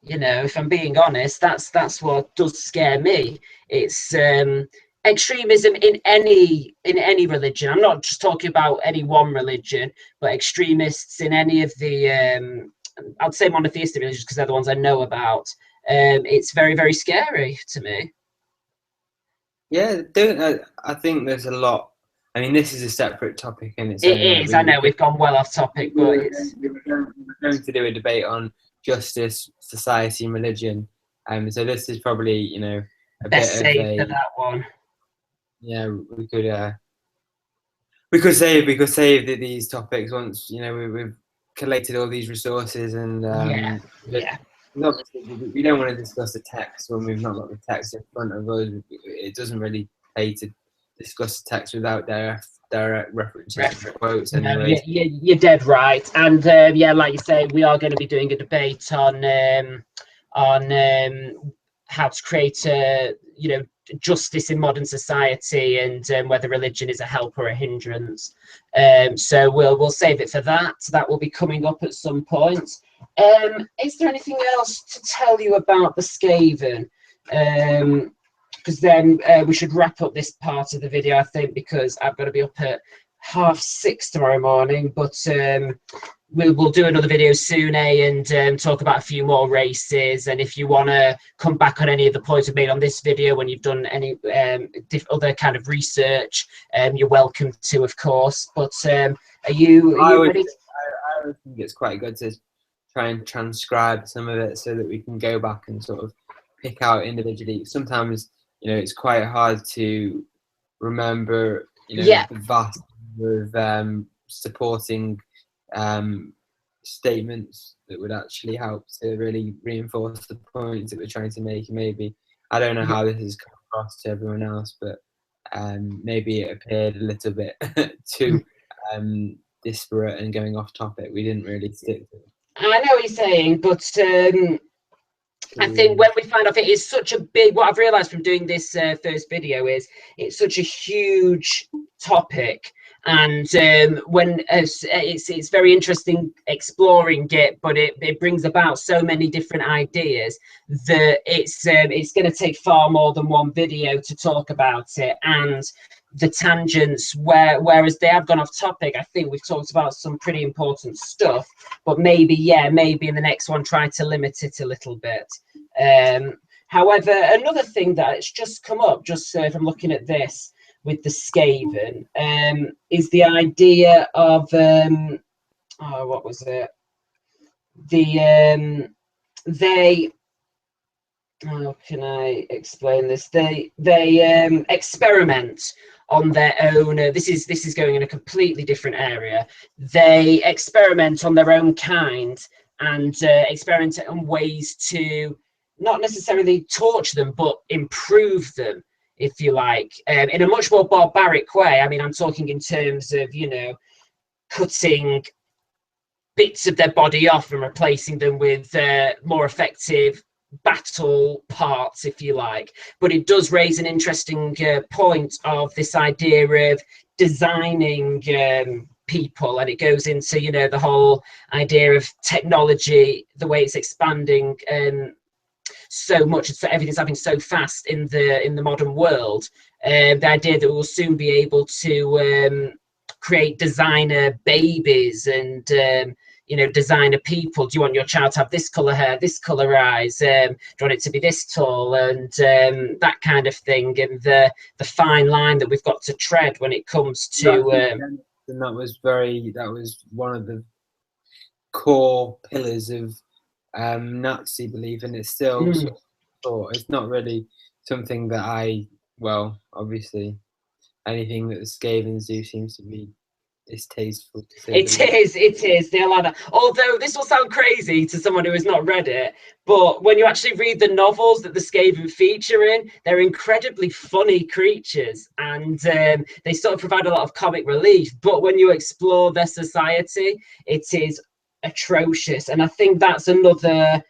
if I'm being honest, that's what does scare me. It's extremism in any religion. I'm not just talking about any one religion, but extremists in any of the I'd say monotheistic religions, because they're the ones I know about. It's very, very scary to me. Yeah, I think there's a lot. I mean, this is a separate topic, and it is. I know we've gone well off topic, but we're going to do a debate on justice, society, and religion. So this is probably a best bit saved for that one. Yeah, we could we could save these topics once we've collated all these resources and yeah. obviously we don't want to discuss the text when we've not got the text in front of us. It doesn't really pay to discuss the text without direct references to quotes No, anyway. you're dead right. And yeah, like you say, we are going to be doing a debate on how to create justice in modern society, and whether religion is a help or a hindrance. So we'll save it for that. That will be coming up at some point. Is there anything else to tell you about the Skaven? Because then we should wrap up this part of the video, I think, because I've got to be up at 6:30 tomorrow morning. But we'll do another video soon, and talk about a few more races. And if you want to come back on any of the points we've made on this video when you've done any other kind of research, you're welcome to, of course. But are you ready? I would think it's quite good to try and transcribe some of it so that we can go back and sort of pick out individually. Sometimes it's quite hard to remember the vast number of supporting statements that would actually help to really reinforce the points that we're trying to make. Maybe I don't know how this has come across to everyone else, but maybe it appeared a little bit too disparate and going off topic. We didn't really stick to it. I know what you're saying, but I think when we find out it is such a big, what I've realised from doing this first video is it's such a huge topic, and when it's very interesting exploring it, but it brings about so many different ideas that it's going to take far more than one video to talk about it. And the tangents, whereas they have gone off topic, I think we've talked about some pretty important stuff, but maybe in the next one try to limit it a little bit. However, another thing that's just come up, just if I'm looking at this with the Skaven, is the idea of what was it? How can I explain this? They experiment on their own. This is going in a completely different area. They experiment on their own kind, and experiment on ways to not necessarily torture them, but improve them, if you like, in a much more barbaric way. I mean, I'm talking in terms of cutting bits of their body off and replacing them with more effective battle parts, if you like. But it does raise an interesting point of this idea of designing people, and it goes into the whole idea of technology, the way it's expanding so much, so everything's happening so fast in the modern world. The idea that we'll soon be able to create designer babies and designer people. Do you want your child to have this color hair, this color eyes? Do you want it to be this tall, and that kind of thing? And the fine line that we've got to tread when it comes to. And that was one of the core pillars of Nazi belief, and it's still it's not really something that obviously anything that the Skavens do seems to be distasteful to say. It is. They allow that. Although this will sound crazy to someone who has not read it, but when you actually read the novels that the Skaven feature in, they're incredibly funny creatures, and they sort of provide a lot of comic relief. But when you explore their society, it is atrocious. And I think that's another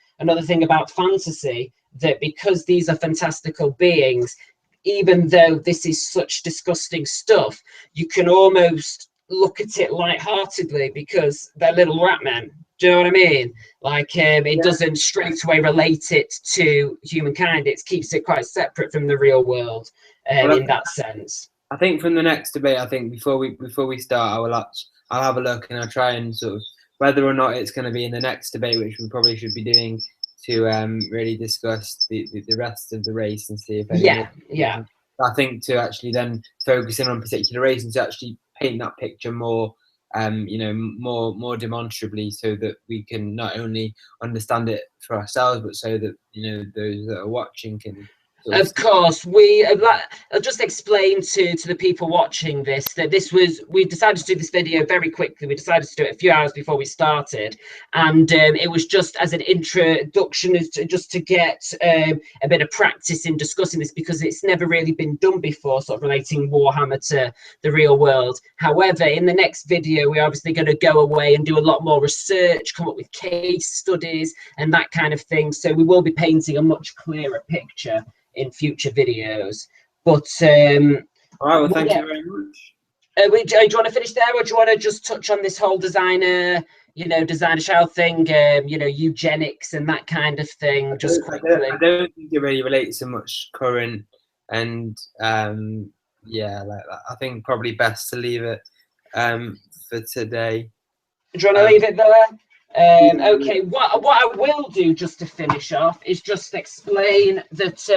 thing about fantasy, that because these are fantastical beings, even though this is such disgusting stuff, you can almost look at it lightheartedly because they're little rat men. Do you know what I mean? Like it doesn't straight away relate it to humankind. It keeps it quite separate from the real world in that sense. I think from the next debate, before we start, I'll have a look and I'll try and sort of whether or not it's going to be in the next debate, which we probably should be doing, to really discuss the rest of the race and see if I think to actually then focus in on a particular race and to actually paint that picture more more demonstrably, so that we can not only understand it for ourselves, but so that those that are watching can Of course, I'll just explain to the people watching this that we decided to do this video very quickly. We decided to do it a few hours before we started, and it was just as an introduction, just to get a bit of practice in discussing this, because it's never really been done before, sort of relating Warhammer to the real world. However, in the next video, we're obviously going to go away and do a lot more research, come up with case studies and that kind of thing. So we will be painting a much clearer picture in future videos. But all right, well, thank you very much. Do you want to finish there, or do you want to just touch on this whole designer child thing, eugenics and that kind of thing, just quickly? I don't think it really relates so much current, and yeah, like that. I think probably best to leave it for today. Do you want to leave it there? Okay, what I will do just to finish off is just explain that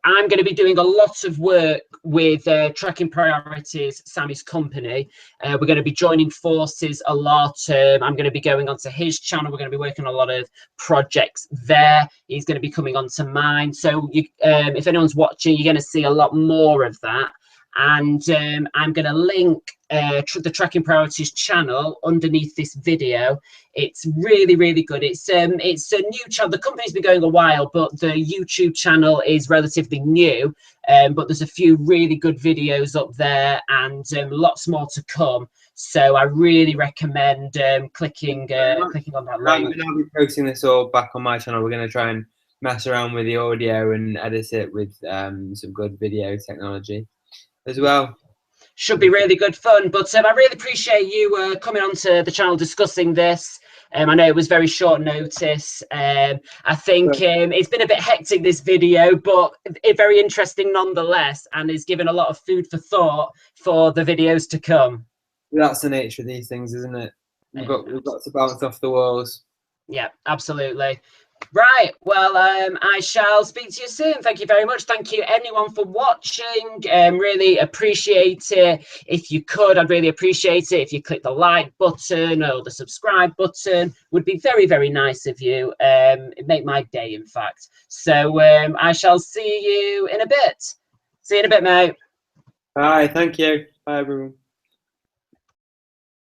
I'm going to be doing a lot of work with Tracking Priorities, Sammy's company. We're going to be joining forces a lot. I'm going to be going onto his channel. We're going to be working on a lot of projects there. He's going to be coming onto mine. So if anyone's watching, you're going to see a lot more of that. And I'm going to link the Tracking Priorities channel underneath this video. It's really, really good. It's a new channel. The company's been going a while, but the YouTube channel is relatively new. But there's a few really good videos up there, and lots more to come. So I really recommend clicking on that link. I'll be posting this all back on my channel. We're going to try and mess around with the audio and edit it with some good video technology as well. Should be really good fun. But I really appreciate you coming onto the channel discussing this. I know it was very short notice. I think it's been a bit hectic, this video, but very interesting nonetheless, and is given a lot of food for thought for the videos to come. That's the nature of these things, isn't it? We've got to bounce off the walls. Yeah, absolutely. Right, well, I shall speak to you soon. Thank you very much. Thank you, anyone, for watching. Really appreciate it. If you could, I'd really appreciate it if you click the like button or the subscribe button. Would be very, very nice of you. It'd make my day, in fact. So I shall see you in a bit. See you in a bit, mate. Bye, thank you. Bye, everyone.